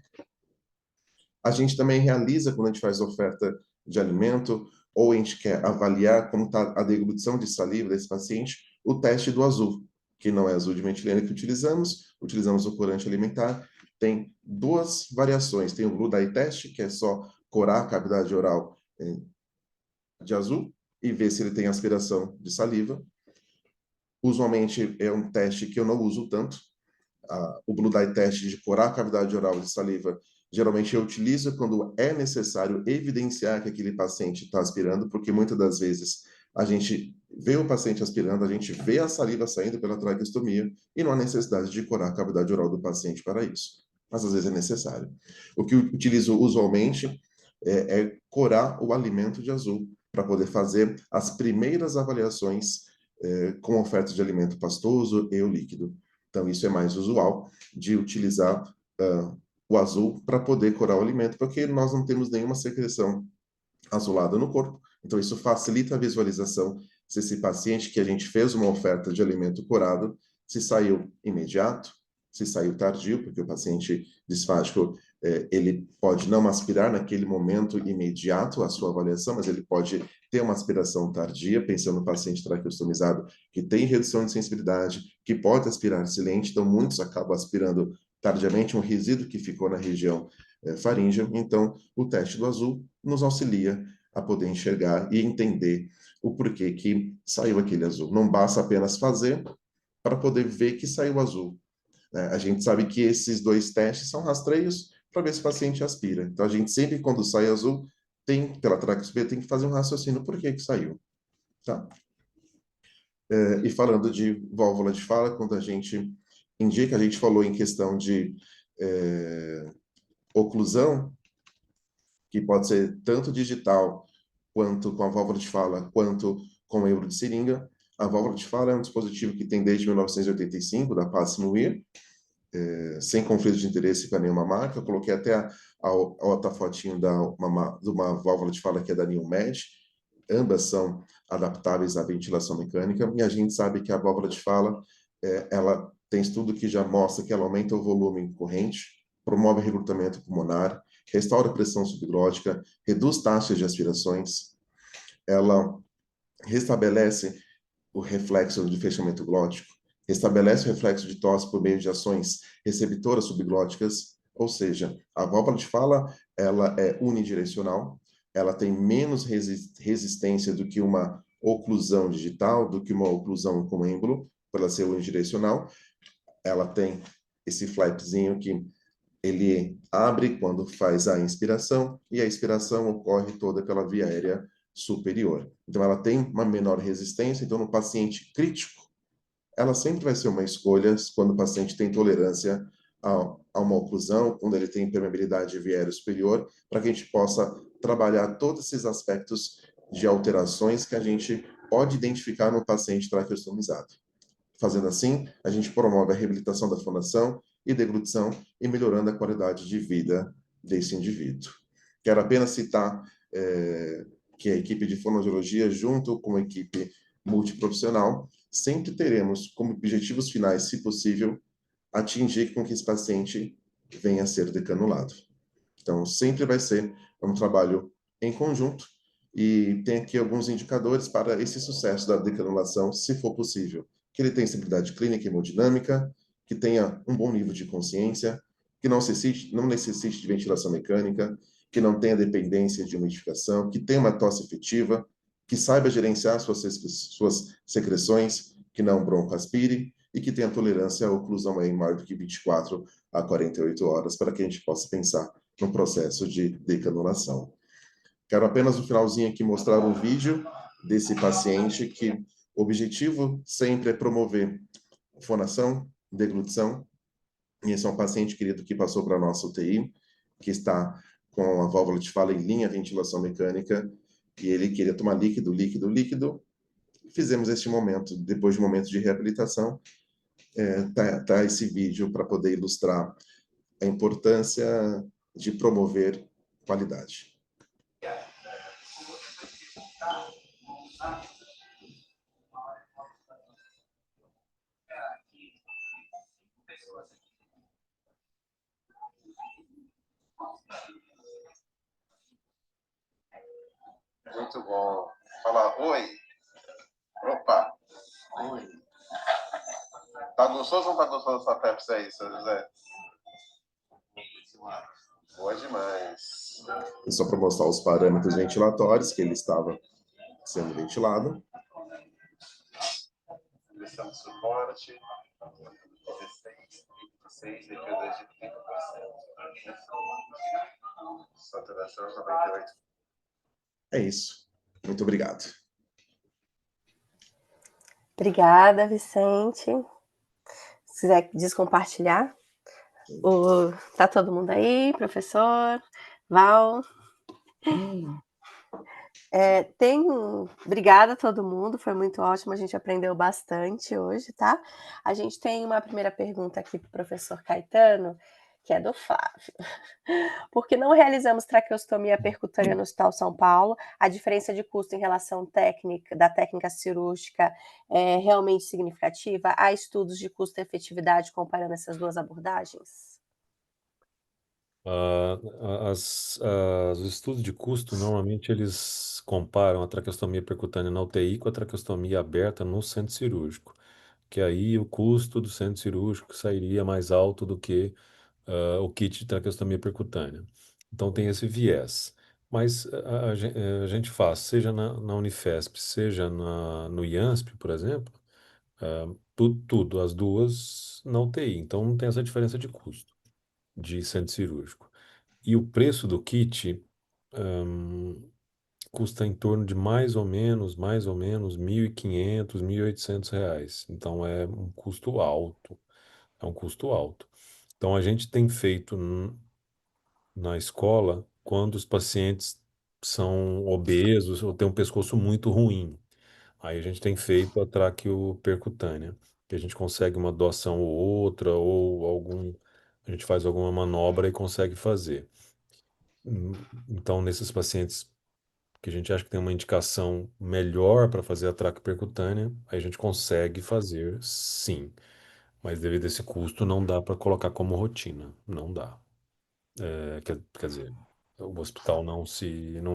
A gente também realiza, quando a gente faz oferta de alimento, ou a gente quer avaliar como está a deglutição de saliva desse paciente, o teste do azul, que não é azul de metilene que utilizamos o corante alimentar. Tem duas variações. Tem o Blue Dye Test, que é só corar a cavidade oral de azul e ver se ele tem aspiração de saliva. Usualmente é um teste que eu não uso tanto. O Blue Dye Test de corar a cavidade oral de saliva, geralmente eu utilizo quando é necessário evidenciar que aquele paciente está aspirando, porque muitas das vezes a gente vê o paciente aspirando, a gente vê a saliva saindo pela traqueostomia e não há necessidade de corar a cavidade oral do paciente para isso. Mas às vezes é necessário. O que eu utilizo usualmente é corar o alimento de azul, para poder fazer as primeiras avaliações com oferta de alimento pastoso e o líquido. Então, isso é mais usual de utilizar o azul para poder corar o alimento, porque nós não temos nenhuma secreção azulada no corpo. Então, isso facilita a visualização se esse paciente que a gente fez uma oferta de alimento corado, se saiu imediato, se saiu tardio, porque o paciente disfágico ele pode não aspirar naquele momento imediato a sua avaliação, mas ele pode ter uma aspiração tardia, pensando no paciente traqueostomizado que tem redução de sensibilidade, que pode aspirar silente, então muitos acabam aspirando tardiamente um resíduo que ficou na região faríngea. Então, o teste do azul nos auxilia a poder enxergar e entender o porquê que saiu aquele azul. Não basta apenas fazer para poder ver que saiu azul. A gente sabe que esses dois testes são rastreios para ver se o paciente aspira. Então, a gente sempre, quando sai azul, pela traqueostomia, tem que fazer um raciocínio por que saiu. Tá? E falando de válvula de fala, quando a gente indica, a gente falou em questão de oclusão, que pode ser tanto digital, quanto com a válvula de fala, quanto com o euro de seringa. A válvula de fala é um dispositivo que tem desde 1985, da Passimo Weir, sem conflito de interesse para nenhuma marca. Eu coloquei até a outra fotinho de uma válvula de fala que é da Neomed. Ambas são adaptáveis à ventilação mecânica, e a gente sabe que a válvula de fala, ela tem estudo que já mostra que ela aumenta o volume corrente, promove recrutamento pulmonar, restaura a pressão subglótica, reduz taxas de aspirações, ela restabelece o reflexo de fechamento glótico, restabelece o reflexo de tosse por meio de ações receptoras subglóticas, ou seja, a válvula de fala ela é unidirecional, ela tem menos resistência do que uma oclusão digital, do que uma oclusão com êmbolo, por ela ser unidirecional. Ela tem esse flapzinho que ele abre quando faz a inspiração, e a expiração ocorre toda pela via aérea superior. Então, ela tem uma menor resistência. Então, no paciente crítico, ela sempre vai ser uma escolha quando o paciente tem tolerância a uma oclusão, quando ele tem permeabilidade viária superior, para que a gente possa trabalhar todos esses aspectos de alterações que a gente pode identificar no paciente traqueostomizado. Fazendo assim, a gente promove a reabilitação da fonação e deglutição e melhorando a qualidade de vida desse indivíduo. Quero apenas citar que a equipe de fonoaudiologia, junto com a equipe multiprofissional, sempre teremos como objetivos finais, se possível, atingir com que esse paciente venha a ser decanulado. Então, sempre vai ser um trabalho em conjunto e tem aqui alguns indicadores para esse sucesso da decanulação, se for possível. Que ele tenha estabilidade clínica e hemodinâmica, que tenha um bom nível de consciência, que não necessite de ventilação mecânica, que não tenha dependência de umidificação, que tenha uma tosse efetiva, que saiba gerenciar suas secreções, que não broncoaspire e que tenha tolerância à oclusão aí maior do que 24 a 48 horas, para que a gente possa pensar no processo de decanulação. Quero apenas no finalzinho aqui mostrar um vídeo desse paciente que o objetivo sempre é promover fonação, deglutição. E esse é um paciente querido que passou para a nossa UTI, que está com a válvula de fala em linha, ventilação mecânica, e ele queria tomar líquido. Fizemos este momento, depois de um momento de reabilitação, tá esse vídeo para poder ilustrar a importância de promover qualidade. Muito bom. Fala, oi. Opa. Oi. Tá gostoso ou não tá gostoso essa Pepsi aí, seu José? Boa demais. E só para mostrar os parâmetros ventilatórios, que ele estava sendo ventilado. Pressão de suporte, 16, DP2 de 30%. Saturação 98%. É isso. Muito obrigado. Obrigada, Vicente. Se quiser descompartilhar. Tá todo mundo aí, professor? Val? Obrigada a todo mundo, foi muito ótimo, a gente aprendeu bastante hoje, tá? A gente tem uma primeira pergunta aqui para o professor Caetano, que é do Flávio. Por que não realizamos traqueostomia percutânea no Hospital São Paulo? A diferença de custo em relação da técnica cirúrgica é realmente significativa? Há estudos de custo-efetividade comparando essas duas abordagens? Os estudos de custo, normalmente, eles comparam a traqueostomia percutânea na UTI com a traqueostomia aberta no centro cirúrgico, que aí o custo do centro cirúrgico sairia mais alto do que o kit de traqueostomia percutânea. Então tem esse viés. Mas a gente faz, seja na Unifesp, seja no IANSP, por exemplo, tudo, as duas na UTI. Então não tem essa diferença de custo de centro cirúrgico. E o preço do kit custa em torno de mais ou menos R$ 1.500, R$ 1.800. Então é um custo alto. É um custo alto. Então a gente tem feito na escola quando os pacientes são obesos ou têm um pescoço muito ruim. Aí a gente tem feito a traqueopercutânea, que a gente consegue uma doação ou outra, a gente faz alguma manobra e consegue fazer. Então, nesses pacientes que a gente acha que tem uma indicação melhor para fazer a traqueopercutânea, aí a gente consegue fazer, sim. Mas devido a esse custo, não dá para colocar como rotina. Não dá. Quer dizer, o hospital não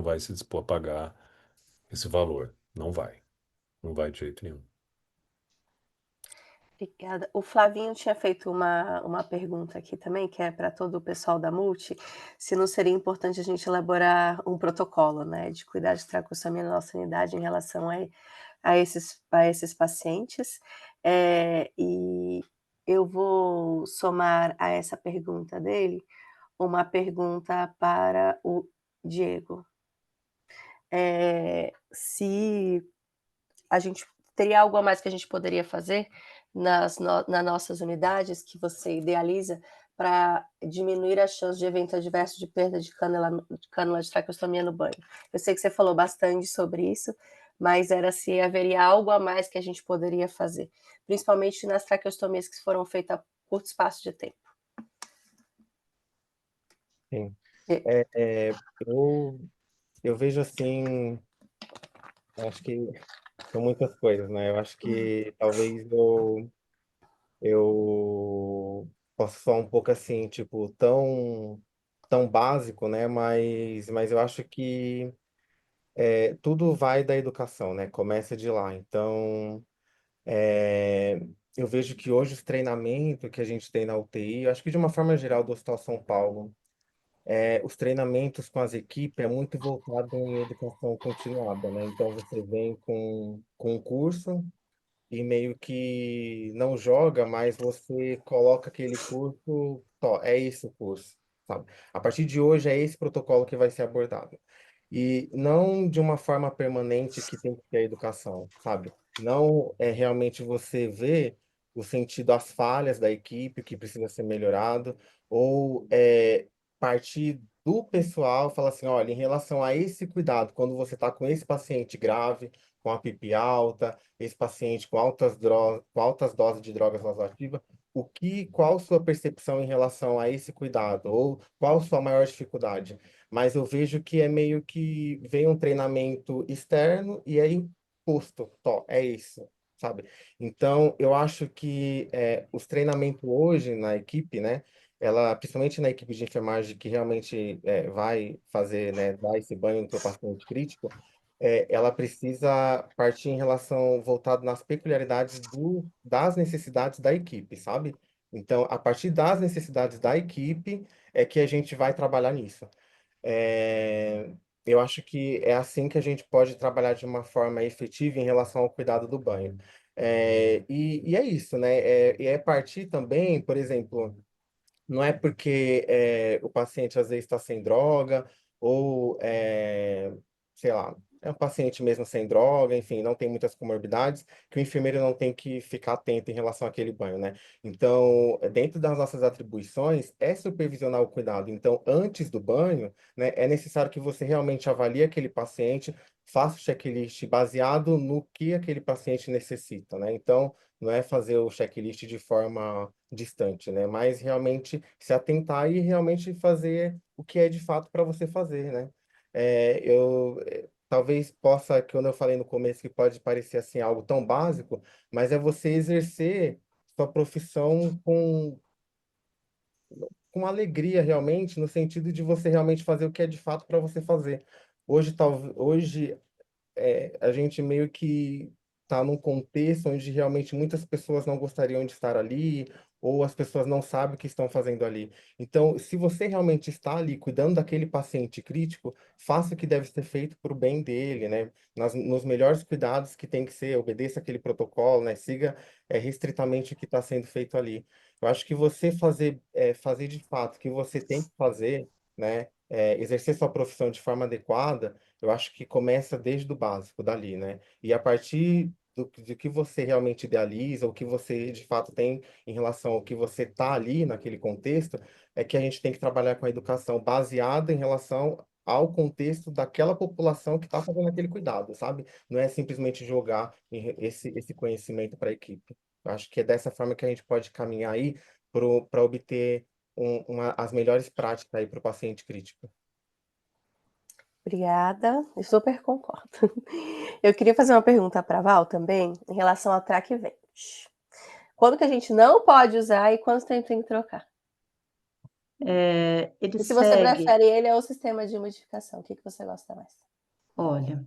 vai se dispor a pagar esse valor. Não vai. Não vai de jeito nenhum. Obrigada. O Flavinho tinha feito uma pergunta aqui também, que é para todo o pessoal da Multi, se não seria importante a gente elaborar um protocolo, né, de cuidar de traqueostomia na nossa unidade em relação a esses pacientes. E eu vou somar a essa pergunta dele uma pergunta para o Diego. Se a gente teria algo a mais que a gente poderia fazer nas nossas unidades que você idealiza para diminuir a chance de evento adverso de perda de cânula de traqueostomia no banho? Eu sei que você falou bastante sobre isso, mas era se haveria algo a mais que a gente poderia fazer, principalmente nas traqueostomias que foram feitas a curto espaço de tempo. Sim. E- Eu, eu vejo assim, eu acho que são muitas coisas, né? Eu acho que talvez eu possa falar um pouco assim, tipo, tão básico, né? Mas eu acho que tudo vai da educação, né? Começa de lá. Então, é, eu vejo que hoje os treinamentos que a gente tem na UTI, eu acho que de uma forma geral do Hospital São Paulo, os treinamentos com as equipes é muito voltado em educação continuada, né? Então, você vem com um curso e meio que não joga, mas você coloca aquele curso, ó, é esse o curso, sabe? A partir de hoje é esse protocolo que vai ser abordado. E não de uma forma permanente que tem que ter a educação, sabe? Não é realmente você ver o sentido, as falhas da equipe, o que precisa ser melhorado, ou partir do pessoal, falar assim, olha, em relação a esse cuidado, quando você está com esse paciente grave, com a PIP alta, esse paciente com com altas doses de drogas vasoativas, qual sua percepção em relação a esse cuidado? Ou qual sua maior dificuldade? Mas eu vejo que é meio que vem um treinamento externo e é imposto, é isso, sabe? Então, eu acho que os treinamentos hoje na equipe, né? Principalmente na equipe de enfermagem que realmente vai fazer, né, dar esse banho no seu paciente crítico, ela precisa partir em relação voltado nas peculiaridades das necessidades da equipe, sabe? Então, a partir das necessidades da equipe é que a gente vai trabalhar nisso. É, eu acho que é assim que a gente pode trabalhar de uma forma efetiva em relação ao cuidado do banho. E é isso, né? E é partir também, por exemplo. Não é porque o paciente às vezes está sem droga, ou, sei lá, é um paciente mesmo sem droga, enfim, não tem muitas comorbidades, que o enfermeiro não tem que ficar atento em relação àquele banho, né? Então, dentro das nossas atribuições, é supervisionar o cuidado. Então, antes do banho, né, é necessário que você realmente avalie aquele paciente, faça o checklist baseado no que aquele paciente necessita, né? Então, não é fazer o checklist de forma distante, né? Mas realmente se atentar e realmente fazer o que é de fato para você fazer, né? Talvez possa, quando eu falei no começo que pode parecer assim algo tão básico, mas é você exercer sua profissão com alegria realmente, no sentido de você realmente fazer o que é de fato para você fazer. Hoje a gente meio que está num contexto onde realmente muitas pessoas não gostariam de estar ali, ou as pessoas não sabem o que estão fazendo ali. Então, se você realmente está ali cuidando daquele paciente crítico, faça o que deve ser feito para o bem dele, né? Nos melhores cuidados que tem que ser, obedeça aquele protocolo, né? Siga restritamente o que está sendo feito ali. Eu acho que você fazer de fato o que você tem que fazer, né? Exercer sua profissão de forma adequada, eu acho que começa desde o básico, dali, né? E a partir do que você realmente idealiza, o que você de fato tem em relação ao que você está ali naquele contexto, é que a gente tem que trabalhar com a educação baseada em relação ao contexto daquela população que está fazendo aquele cuidado, sabe? Não é simplesmente jogar esse conhecimento para a equipe. Eu acho que é dessa forma que a gente pode caminhar aí para obter as melhores práticas aí para o paciente crítico. Obrigada, eu super concordo. Eu queria fazer uma pergunta para a Val também, em relação ao track vent. Quando que a gente não pode usar e quanto tempo tem que trocar? Ele E se você segue, prefere ele ou o sistema de umidificação, o que você gosta mais? olha,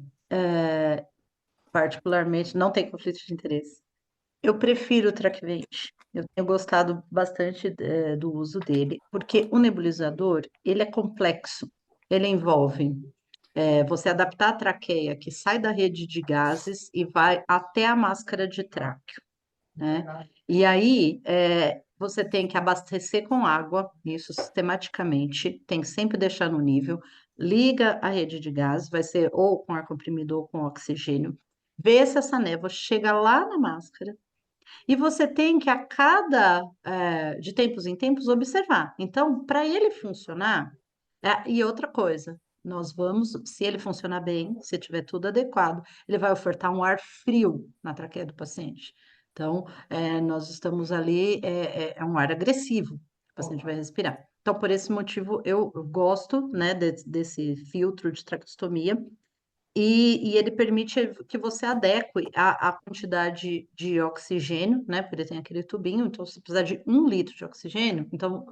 particularmente não tem conflito de interesse. Eu prefiro o TrackVent. Eu tenho gostado bastante do uso dele, porque o nebulizador, ele é complexo. Ele envolve você adaptar a traqueia que sai da rede de gases e vai até a máscara de tráqueo, né? E aí você tem que abastecer com água, isso sistematicamente, tem que sempre deixar no nível, liga a rede de gás, vai ser ou com ar comprimido ou com oxigênio, vê se essa névoa chega lá na máscara, E você tem que, de tempos em tempos, observar. Então, para ele funcionar, e outra coisa, se ele funcionar bem, se tiver tudo adequado, ele vai ofertar um ar frio na traqueia do paciente. Então, nós estamos ali, é um ar agressivo, que o paciente vai respirar. Então, por esse motivo, eu gosto, né, desse filtro de traqueostomia, e ele permite que você adeque a quantidade de oxigênio, né? Porque tem aquele tubinho, então se precisar de 1 litro de oxigênio, então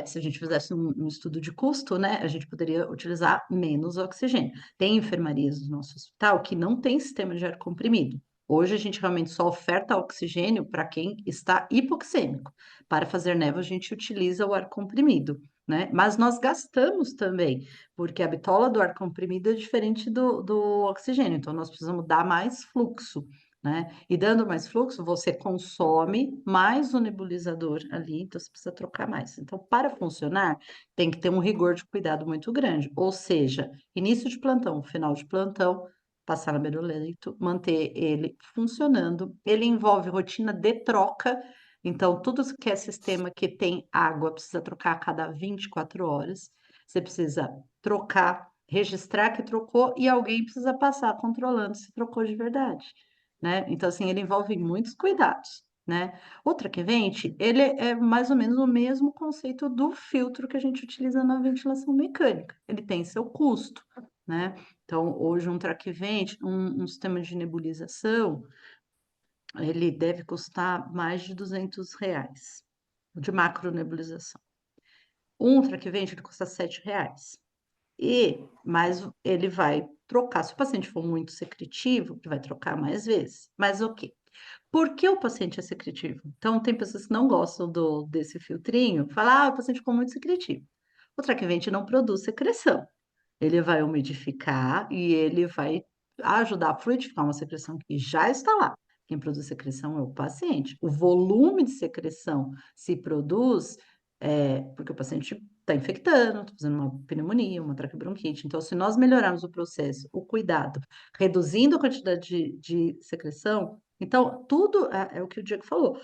se a gente fizesse um estudo de custo, né? A gente poderia utilizar menos oxigênio. Tem enfermarias do nosso hospital que não tem sistema de ar comprimido. Hoje a gente realmente só oferta oxigênio para quem está hipoxêmico. Para fazer névoa, a gente utiliza o ar comprimido, né? Mas nós gastamos também porque a bitola do ar comprimido é diferente do oxigênio, então nós precisamos dar mais fluxo, né? E dando mais fluxo, você consome mais o nebulizador ali, então você precisa trocar mais. Então, para funcionar, tem que ter um rigor de cuidado muito grande, ou seja, início de plantão, final de plantão, passar na beira do leito, manter ele funcionando. Ele envolve rotina de troca, então tudo que é sistema que tem água precisa trocar a cada 24 horas. Você precisa trocar, registrar que trocou e alguém precisa passar controlando se trocou de verdade, né? Então, assim, ele envolve muitos cuidados, né? O traquevente, ele é mais ou menos o mesmo conceito do filtro que a gente utiliza na ventilação mecânica. Ele tem seu custo, né? Então, hoje um traquevente, um sistema de nebulização, ele deve custar mais de R$ 200, de macronebulização. Um traquevente, ele custa R$ 7. Mas ele vai trocar. Se o paciente for muito secretivo, ele vai trocar mais vezes. Mas o quê? Por que o paciente é secretivo? Então, tem pessoas que não gostam desse filtrinho, falam, o paciente ficou muito secretivo. O traquevente não produz secreção. Ele vai umidificar e ele vai ajudar a fluidificar uma secreção que já está lá. Quem produz secreção é o paciente. O volume de secreção se produz porque o paciente está infectando, está fazendo uma pneumonia, uma traqueobronquite. Então, se nós melhorarmos o processo, o cuidado, reduzindo a quantidade de secreção, então, tudo é o que o Diego falou.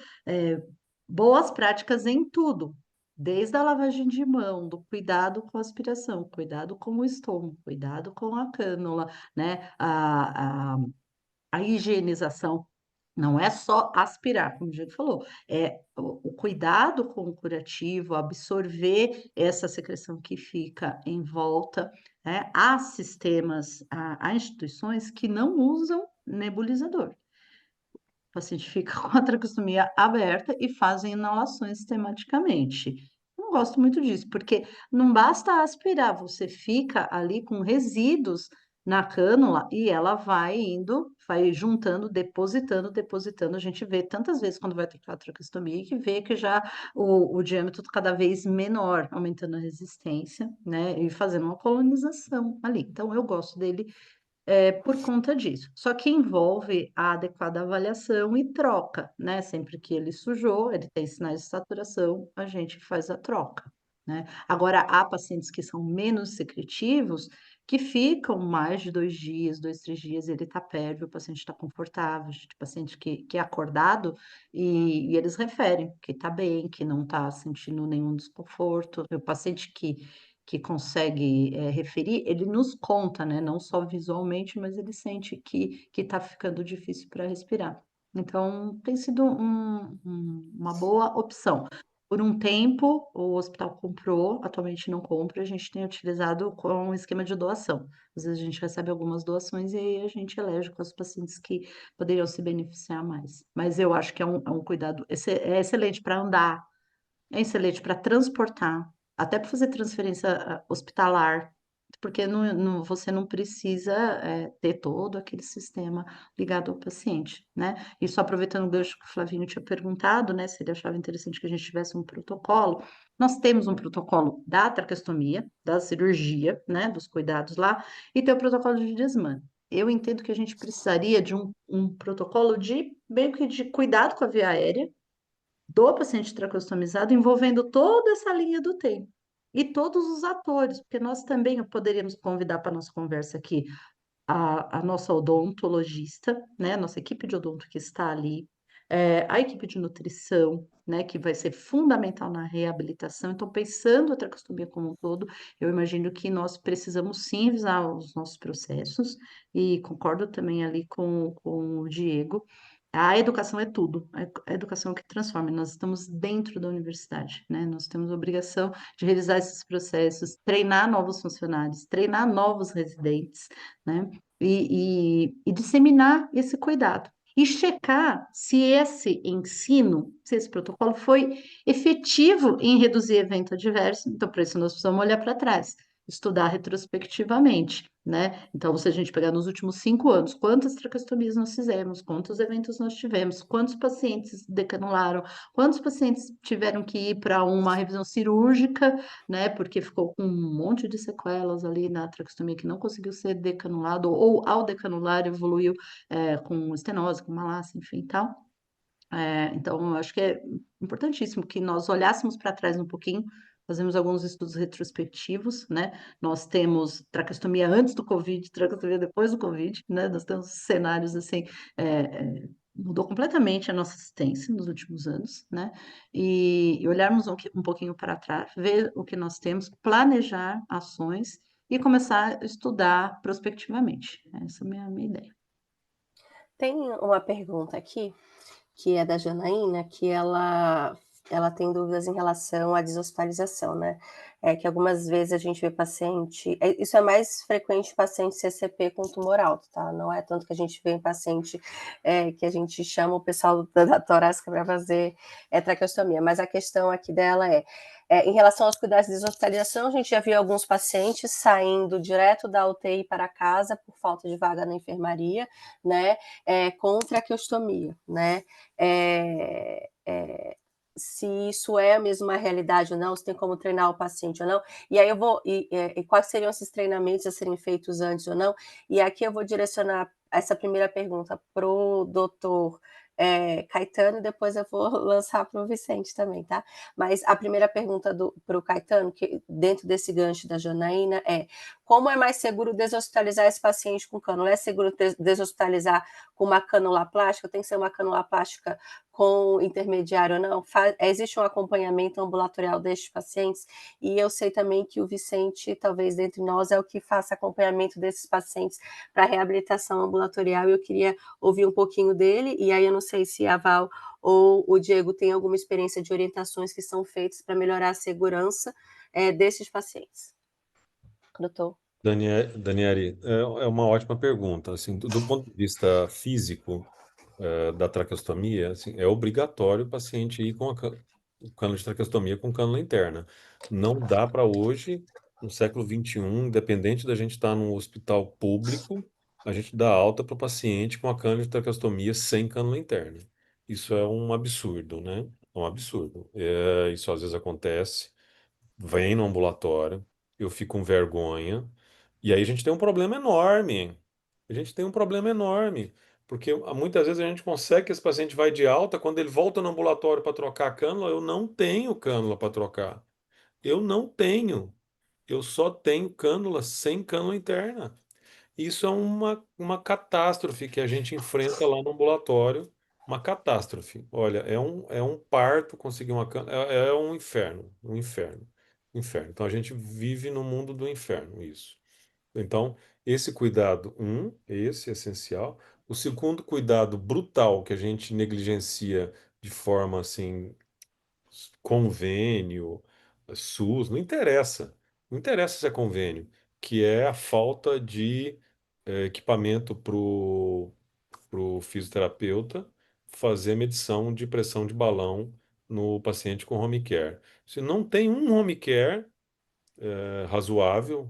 Boas práticas em tudo. Desde a lavagem de mão, do cuidado com a aspiração, cuidado com o estômago, cuidado com a cânula, né? A higienização. Não é só aspirar, como o Diego falou, é o cuidado com o curativo, absorver essa secreção que fica em volta, né? Há sistemas, há instituições que não usam nebulizador. O paciente fica com a traqueostomia aberta e fazem inalações sistematicamente. Não gosto muito disso, porque não basta aspirar, você fica ali com resíduos na cânula e ela vai indo, vai juntando, depositando, depositando. A gente vê tantas vezes quando vai ter a traqueostomia que vê que já o diâmetro cada vez menor, aumentando a resistência, né? E fazendo uma colonização ali. Então, eu gosto dele por conta disso. Só que envolve a adequada avaliação e troca, né? Sempre que ele sujou, ele tem sinais de saturação, a gente faz a troca, né? Agora, há pacientes que são menos secretivos, que ficam mais de 2 dias, 2, 3 dias, ele está pérvio, o paciente está confortável, paciente que é acordado, e eles referem que está bem, que não está sentindo nenhum desconforto. O paciente que consegue referir, ele nos conta, né? Não só visualmente, mas ele sente que está ficando difícil para respirar. Então, tem sido uma boa opção. Por um tempo, o hospital comprou, atualmente não compra, a gente tem utilizado com um esquema de doação. Às vezes a gente recebe algumas doações e aí a gente elege com os pacientes que poderiam se beneficiar mais. Mas eu acho que é um cuidado excelente para andar, é excelente para transportar, até para fazer transferência hospitalar, porque você não precisa ter todo aquele sistema ligado ao paciente, né? E só aproveitando o gancho que o Flavinho tinha perguntado, né, se ele achava interessante que a gente tivesse um protocolo, nós temos um protocolo da traqueostomia, da cirurgia, né, dos cuidados lá, e tem o protocolo de desmame. Eu entendo que a gente precisaria de um protocolo de meio que de cuidado com a via aérea, do paciente traqueostomizado envolvendo toda essa linha do tempo e todos os atores, porque nós também poderíamos convidar para a nossa conversa aqui a nossa odontologista, né, a nossa equipe de odonto que está ali, a equipe de nutrição, né, que vai ser fundamental na reabilitação. Então, pensando a tracostomia como um todo, eu imagino que nós precisamos sim visar os nossos processos, e concordo também ali com o Diego. A educação é tudo, a educação é o que transforma. Nós estamos dentro da universidade, né? Nós temos a obrigação de realizar esses processos, treinar novos funcionários, treinar novos residentes, né? E disseminar esse cuidado. E checar se esse ensino, se esse protocolo foi efetivo em reduzir evento adverso. Então, para isso, nós precisamos olhar para trás, estudar retrospectivamente, né? Então, se a gente pegar nos últimos 5 anos, quantas traqueostomias nós fizemos, quantos eventos nós tivemos, quantos pacientes decanularam, quantos pacientes tiveram que ir para uma revisão cirúrgica, né? Porque ficou com um monte de sequelas ali na traqueostomia que não conseguiu ser decanulado, ou ao decanular evoluiu com estenose, com malácia, enfim, tal. Então, eu acho que é importantíssimo que nós olhássemos para trás um pouquinho, fazemos alguns estudos retrospectivos, né? Nós temos traqueostomia antes do Covid, traqueostomia depois do Covid, né? Nós temos cenários assim, mudou completamente a nossa assistência nos últimos anos, né? E olharmos um pouquinho para trás, ver o que nós temos, planejar ações e começar a estudar prospectivamente. Essa é a minha ideia. Tem uma pergunta aqui, que é da Janaína, que ela tem dúvidas em relação à deshospitalização, né? Que algumas vezes a gente vê paciente, isso é mais frequente em paciente CCP com tumor alto, tá? Não é tanto que a gente vê em paciente que a gente chama o pessoal da torácica para fazer traqueostomia, mas a questão aqui dela em relação aos cuidados de deshospitalização, a gente já viu alguns pacientes saindo direto da UTI para casa por falta de vaga na enfermaria, né? Com traqueostomia, né? Se isso é mesmo uma realidade ou não, se tem como treinar o paciente ou não, e aí eu vou, e quais seriam esses treinamentos a serem feitos antes ou não, e aqui eu vou direcionar essa primeira pergunta para o doutor Caetano, e depois eu vou lançar para o Vicente também, tá? Mas a primeira pergunta para o Caetano, que dentro desse gancho da Janaína, como é mais seguro deshospitalizar esse paciente com cânula? É seguro deshospitalizar com uma cânula plástica? Tem que ser uma cânula plástica com intermediário ou não? Existe um acompanhamento ambulatorial destes pacientes? E eu sei também que o Vicente, talvez dentre nós, é o que faça acompanhamento desses pacientes para reabilitação ambulatorial, e eu queria ouvir um pouquinho dele, e aí eu não sei se a Val ou o Diego tem alguma experiência de orientações que são feitas para melhorar a segurança desses pacientes. Doutor. Daniele, é uma ótima pergunta. Assim, do ponto de vista físico, da traqueostomia, assim, é obrigatório o paciente ir com o cânula de traqueostomia com cânula interna. Não dá para hoje, no século XXI, independente da gente estar num hospital público, a gente dá alta para o paciente com a cânula de traqueostomia sem cânula interna. Isso é um absurdo, né? É um absurdo. Isso às vezes acontece, vem no ambulatório, eu fico com vergonha, e aí a gente tem um problema enorme. A gente tem um problema enorme, porque muitas vezes a gente consegue que esse paciente vai de alta, quando ele volta no ambulatório para trocar a cânula, eu não tenho cânula para trocar. Eu não tenho. Eu só tenho cânula sem cânula interna. Isso é uma catástrofe que a gente enfrenta lá no ambulatório. Uma catástrofe. Olha, é um parto conseguir uma cama. É um inferno. Um inferno. Um inferno. Então a gente vive no mundo do inferno, isso. Então, esse cuidado, esse é essencial. O segundo cuidado brutal que a gente negligencia de forma assim, convênio, SUS, não interessa. Não interessa se é convênio, que é a falta de equipamento para o fisioterapeuta fazer medição de pressão de balão no paciente com home care. Se não tem um home care razoável,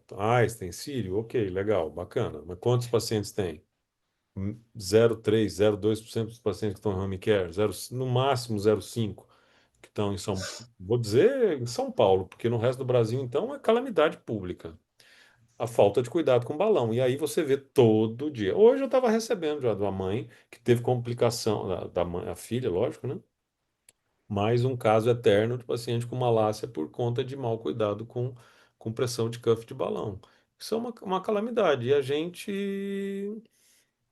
tá, extensível, ok, legal, bacana. Mas quantos pacientes tem? 0,3, 0,2% dos pacientes que estão em home care, no máximo 0,5% que estão vou dizer em São Paulo, porque no resto do Brasil, então, é calamidade pública. A falta de cuidado com o balão. E aí você vê todo dia. Hoje eu estava recebendo já de uma mãe que teve complicação, da mãe, a filha, lógico, né? Mais um caso eterno de paciente com malácia por conta de mau cuidado com pressão de cuff de balão. Isso é uma calamidade. E a gente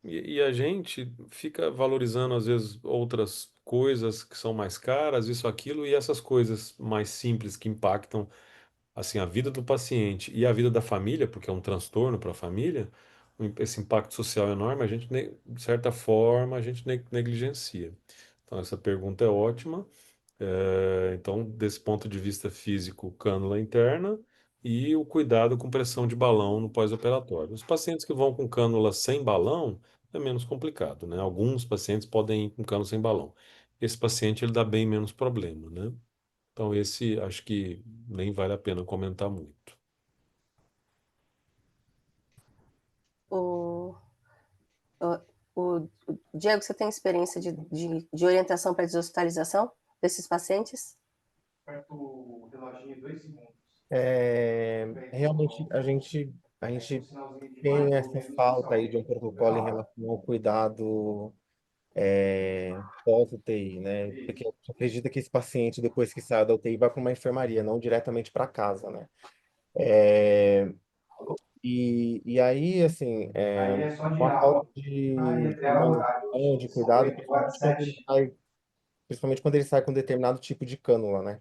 E a gente fica valorizando, às vezes, outras coisas que são mais caras, isso, aquilo, e essas coisas mais simples que impactam, assim, a vida do paciente e a vida da família, porque é um transtorno para a família, esse impacto social enorme, a gente, de certa forma, a gente negligencia. Então, essa pergunta é ótima. Então, desse ponto de vista físico, cânula interna e o cuidado com pressão de balão no pós-operatório. Os pacientes que vão com cânula sem balão é menos complicado, né? Alguns pacientes podem ir com cânula sem balão. Esse paciente ele dá bem menos problema, né? Então, esse acho que nem vale a pena comentar muito. O, o, o Diego, você tem experiência de orientação para deshospitalização desses pacientes? Realmente a gente tem essa falta aí de um protocolo em relação ao cuidado pós-UTI, né? Porque a gente acredita que esse paciente, depois que sai da UTI, vai para uma enfermaria, não diretamente para casa, né? E aí, assim, uma falta de manutenção, de cuidado, principalmente quando ele sai com determinado tipo de cânula, né?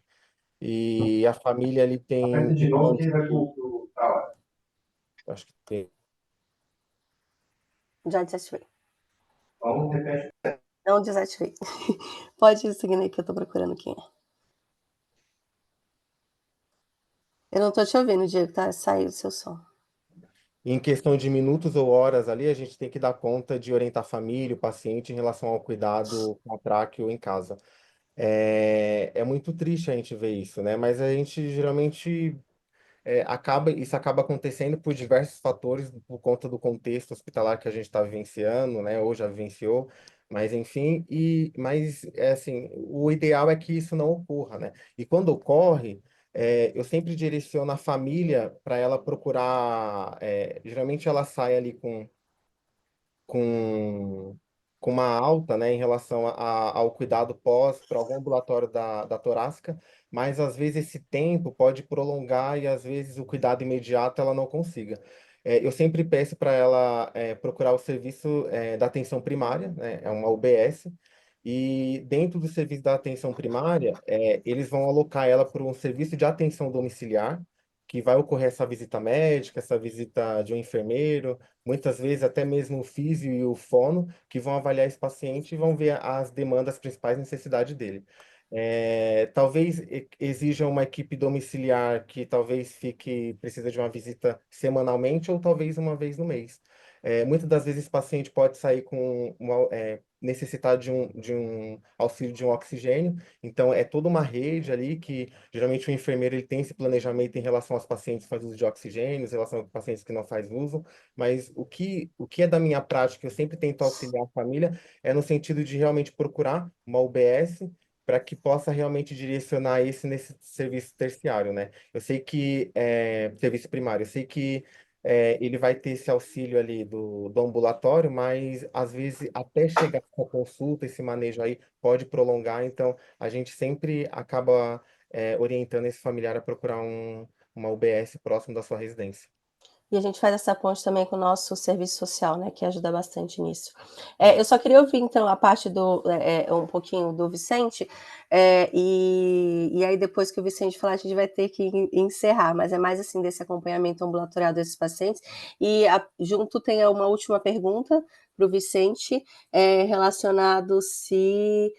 E a família ali tem, geralmente, acho que tem. Já desativei. Não desativei. Pode ir seguindo aí que eu tô procurando quem é. Eu não tô te ouvindo, Diego, tá? Saiu o seu som. Em questão de minutos ou horas ali, a gente tem que dar conta de orientar a família, o paciente, em relação ao cuidado com a tráqueo em casa. É muito triste a gente ver isso, né? Mas a gente geralmente isso acaba acontecendo por diversos fatores, por conta do contexto hospitalar que a gente está vivenciando, né? Ou já vivenciou, mas enfim, mas assim, o ideal é que isso não ocorra, né? E quando ocorre, eu sempre direciono a família para ela procurar. Geralmente ela sai ali com, com uma alta, né, em relação ao cuidado pós para algum ambulatório da torácica, mas às vezes esse tempo pode prolongar e às vezes o cuidado imediato ela não consiga. Eu sempre peço para ela procurar o serviço da atenção primária, né, é uma UBS, e dentro do serviço da atenção primária, eles vão alocar ela para um serviço de atenção domiciliar, que vai ocorrer essa visita médica, essa visita de um enfermeiro, muitas vezes até mesmo o físio e o fono, que vão avaliar esse paciente e vão ver as demandas, as principais necessidades dele. Talvez exija uma equipe domiciliar que talvez precisa de uma visita semanalmente ou talvez uma vez no mês. Muitas das vezes esse paciente pode sair com necessitar de um auxílio de um oxigênio, então é toda uma rede ali que geralmente o enfermeiro ele tem esse planejamento em relação aos pacientes que fazem uso de oxigênio, em relação aos pacientes que não fazem uso, mas o que é da minha prática, eu sempre tento auxiliar a família, é no sentido de realmente procurar uma UBS para que possa realmente direcionar esse nesse serviço terciário, né? Eu sei que serviço primário, eu sei que ele vai ter esse auxílio ali do ambulatório, mas às vezes até chegar com a consulta, esse manejo aí pode prolongar, então a gente sempre acaba orientando esse familiar a procurar uma UBS próximo da sua residência. E a gente faz essa ponte também com o nosso serviço social, né, que ajuda bastante nisso. Eu só queria ouvir, então, a parte um pouquinho do Vicente, e aí depois que o Vicente falar, a gente vai ter que encerrar, mas é mais assim, desse acompanhamento ambulatorial desses pacientes. E junto tem uma última pergunta para o Vicente, relacionado se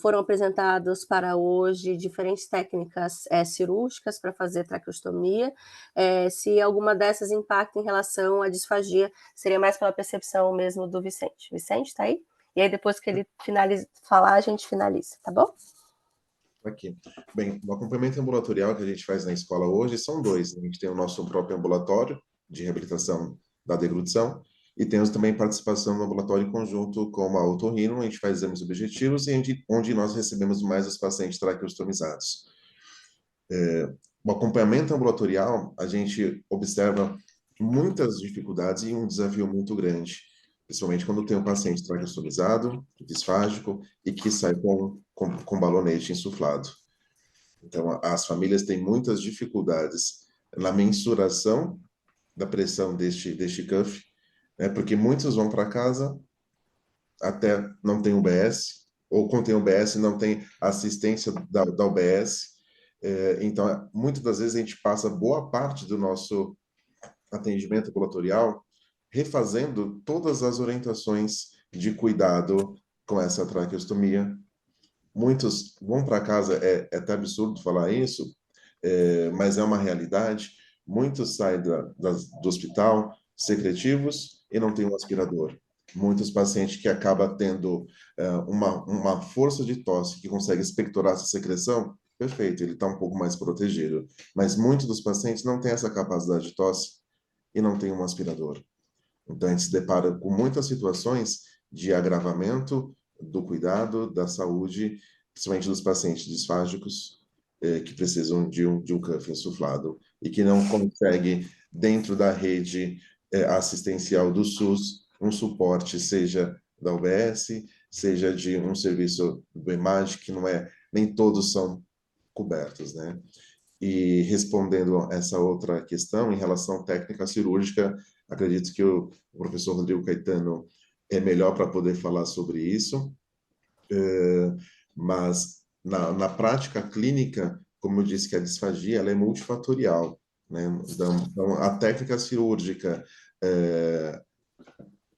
foram apresentados para hoje diferentes técnicas cirúrgicas para fazer traqueostomia, se alguma dessas impacta em relação à disfagia, seria mais pela percepção mesmo do Vicente. Vicente, tá aí? E aí depois que ele falar, a gente finaliza, tá bom? Aqui. Bem, o acompanhamento ambulatorial que a gente faz na escola hoje são dois. A gente tem o nosso próprio ambulatório de reabilitação da deglutição e temos também participação no ambulatório em conjunto com a otorrino. A gente faz exames objetivos e onde nós recebemos mais os pacientes traqueostomizados. O acompanhamento ambulatorial, a gente observa muitas dificuldades e um desafio muito grande, principalmente quando tem um paciente traqueostomizado, disfágico e que sai com balonete insuflado. Então, as famílias têm muitas dificuldades na mensuração da pressão deste cuff, né? Porque muitos vão para casa, até não tem UBS, ou quando tem UBS não tem assistência da UBS. Então, muitas das vezes a gente passa boa parte do nosso atendimento ambulatorial refazendo todas as orientações de cuidado com essa traqueostomia. Muitos vão para casa, é até absurdo falar isso, mas é uma realidade. Muitos saem do hospital secretivos e não tem um aspirador. Muitos pacientes que acabam tendo uma força de tosse que consegue expectorar essa secreção, perfeito, ele está um pouco mais protegido. Mas muitos dos pacientes não têm essa capacidade de tosse e não tem um aspirador. Então, a gente se depara com muitas situações de agravamento do cuidado da saúde, principalmente dos pacientes disfágicos, que precisam de um cuff insuflado e que não consegue, dentro da rede assistencial do SUS, um suporte, seja da UBS, seja de um serviço do EMAD, que não é, nem todos são cobertos, né? E respondendo essa outra questão, em relação à técnica cirúrgica, acredito que o professor Rodrigo Caetano é melhor para poder falar sobre isso, mas na prática clínica, como eu disse, que a disfagia ela é multifatorial, né? Então, a técnica cirúrgica,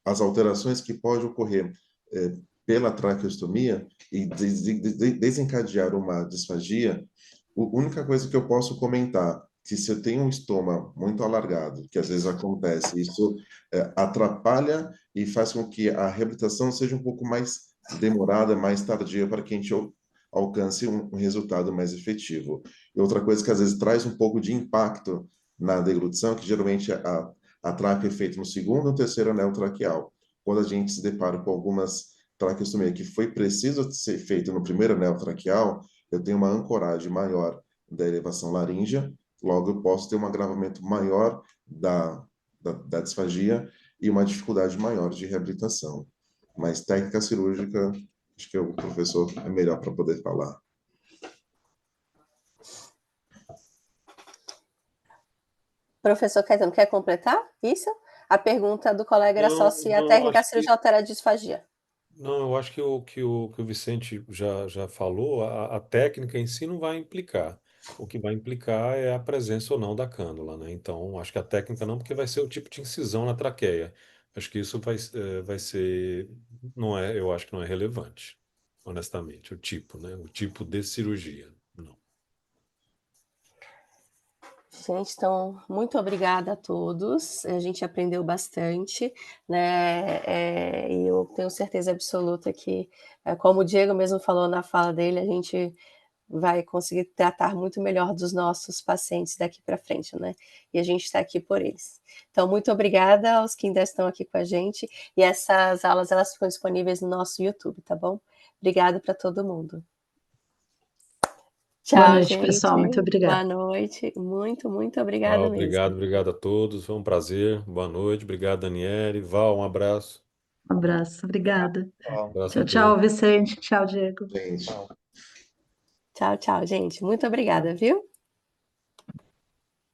as alterações que podem ocorrer pela traqueostomia e desencadear uma disfagia, a única coisa que eu posso comentar, que se eu tenho um estômago muito alargado, que às vezes acontece, isso atrapalha e faz com que a reabilitação seja um pouco mais demorada, mais tardia, para que a gente alcance um resultado mais efetivo. E outra coisa que às vezes traz um pouco de impacto na deglutição, que geralmente a tráquea é feita no segundo ou terceiro anel traqueal. Quando a gente se depara com algumas traqueostomias que foi preciso ser feita no primeiro anel traqueal, eu tenho uma ancoragem maior da elevação laríngea, logo eu posso ter um agravamento maior da disfagia e uma dificuldade maior de reabilitação. Mas técnica cirúrgica, acho que o professor é melhor para poder falar. Professor Caetano, quer completar isso? A pergunta do colega era só se a Não, técnica acho que cirúrgica altera a disfagia. não, eu acho que o Vicente já falou, a técnica em si não vai implicar. O que vai implicar é a presença ou não da cânula, né? Então, acho que a técnica não, porque vai ser o tipo de incisão na traqueia. Acho que isso vai ser, não é, eu acho que não é relevante, honestamente, o tipo, né? O tipo de cirurgia, não. Gente, então, muito obrigada a todos. A gente aprendeu bastante, né? E eu tenho certeza absoluta que, como o Diego mesmo falou na fala dele, a gente vai conseguir tratar muito melhor dos nossos pacientes daqui para frente, né? E a gente está aqui por eles. Então, muito obrigada aos que ainda estão aqui com a gente. E essas aulas, elas ficam disponíveis no nosso YouTube, tá bom? Obrigada para todo mundo. Boa Tchau, noite, gente. pessoal. Muito obrigada. Boa noite. Muito Ah, obrigada obrigado, mesmo. obrigado a todos. Foi um prazer. Boa noite. Obrigado, Daniele. Val, um abraço. Um abraço. Obrigada. Abraço a Tchau, todos. tchau, Vicente. Tchau, Diego. Gente, Tchau, tchau, gente. Muito obrigada, viu?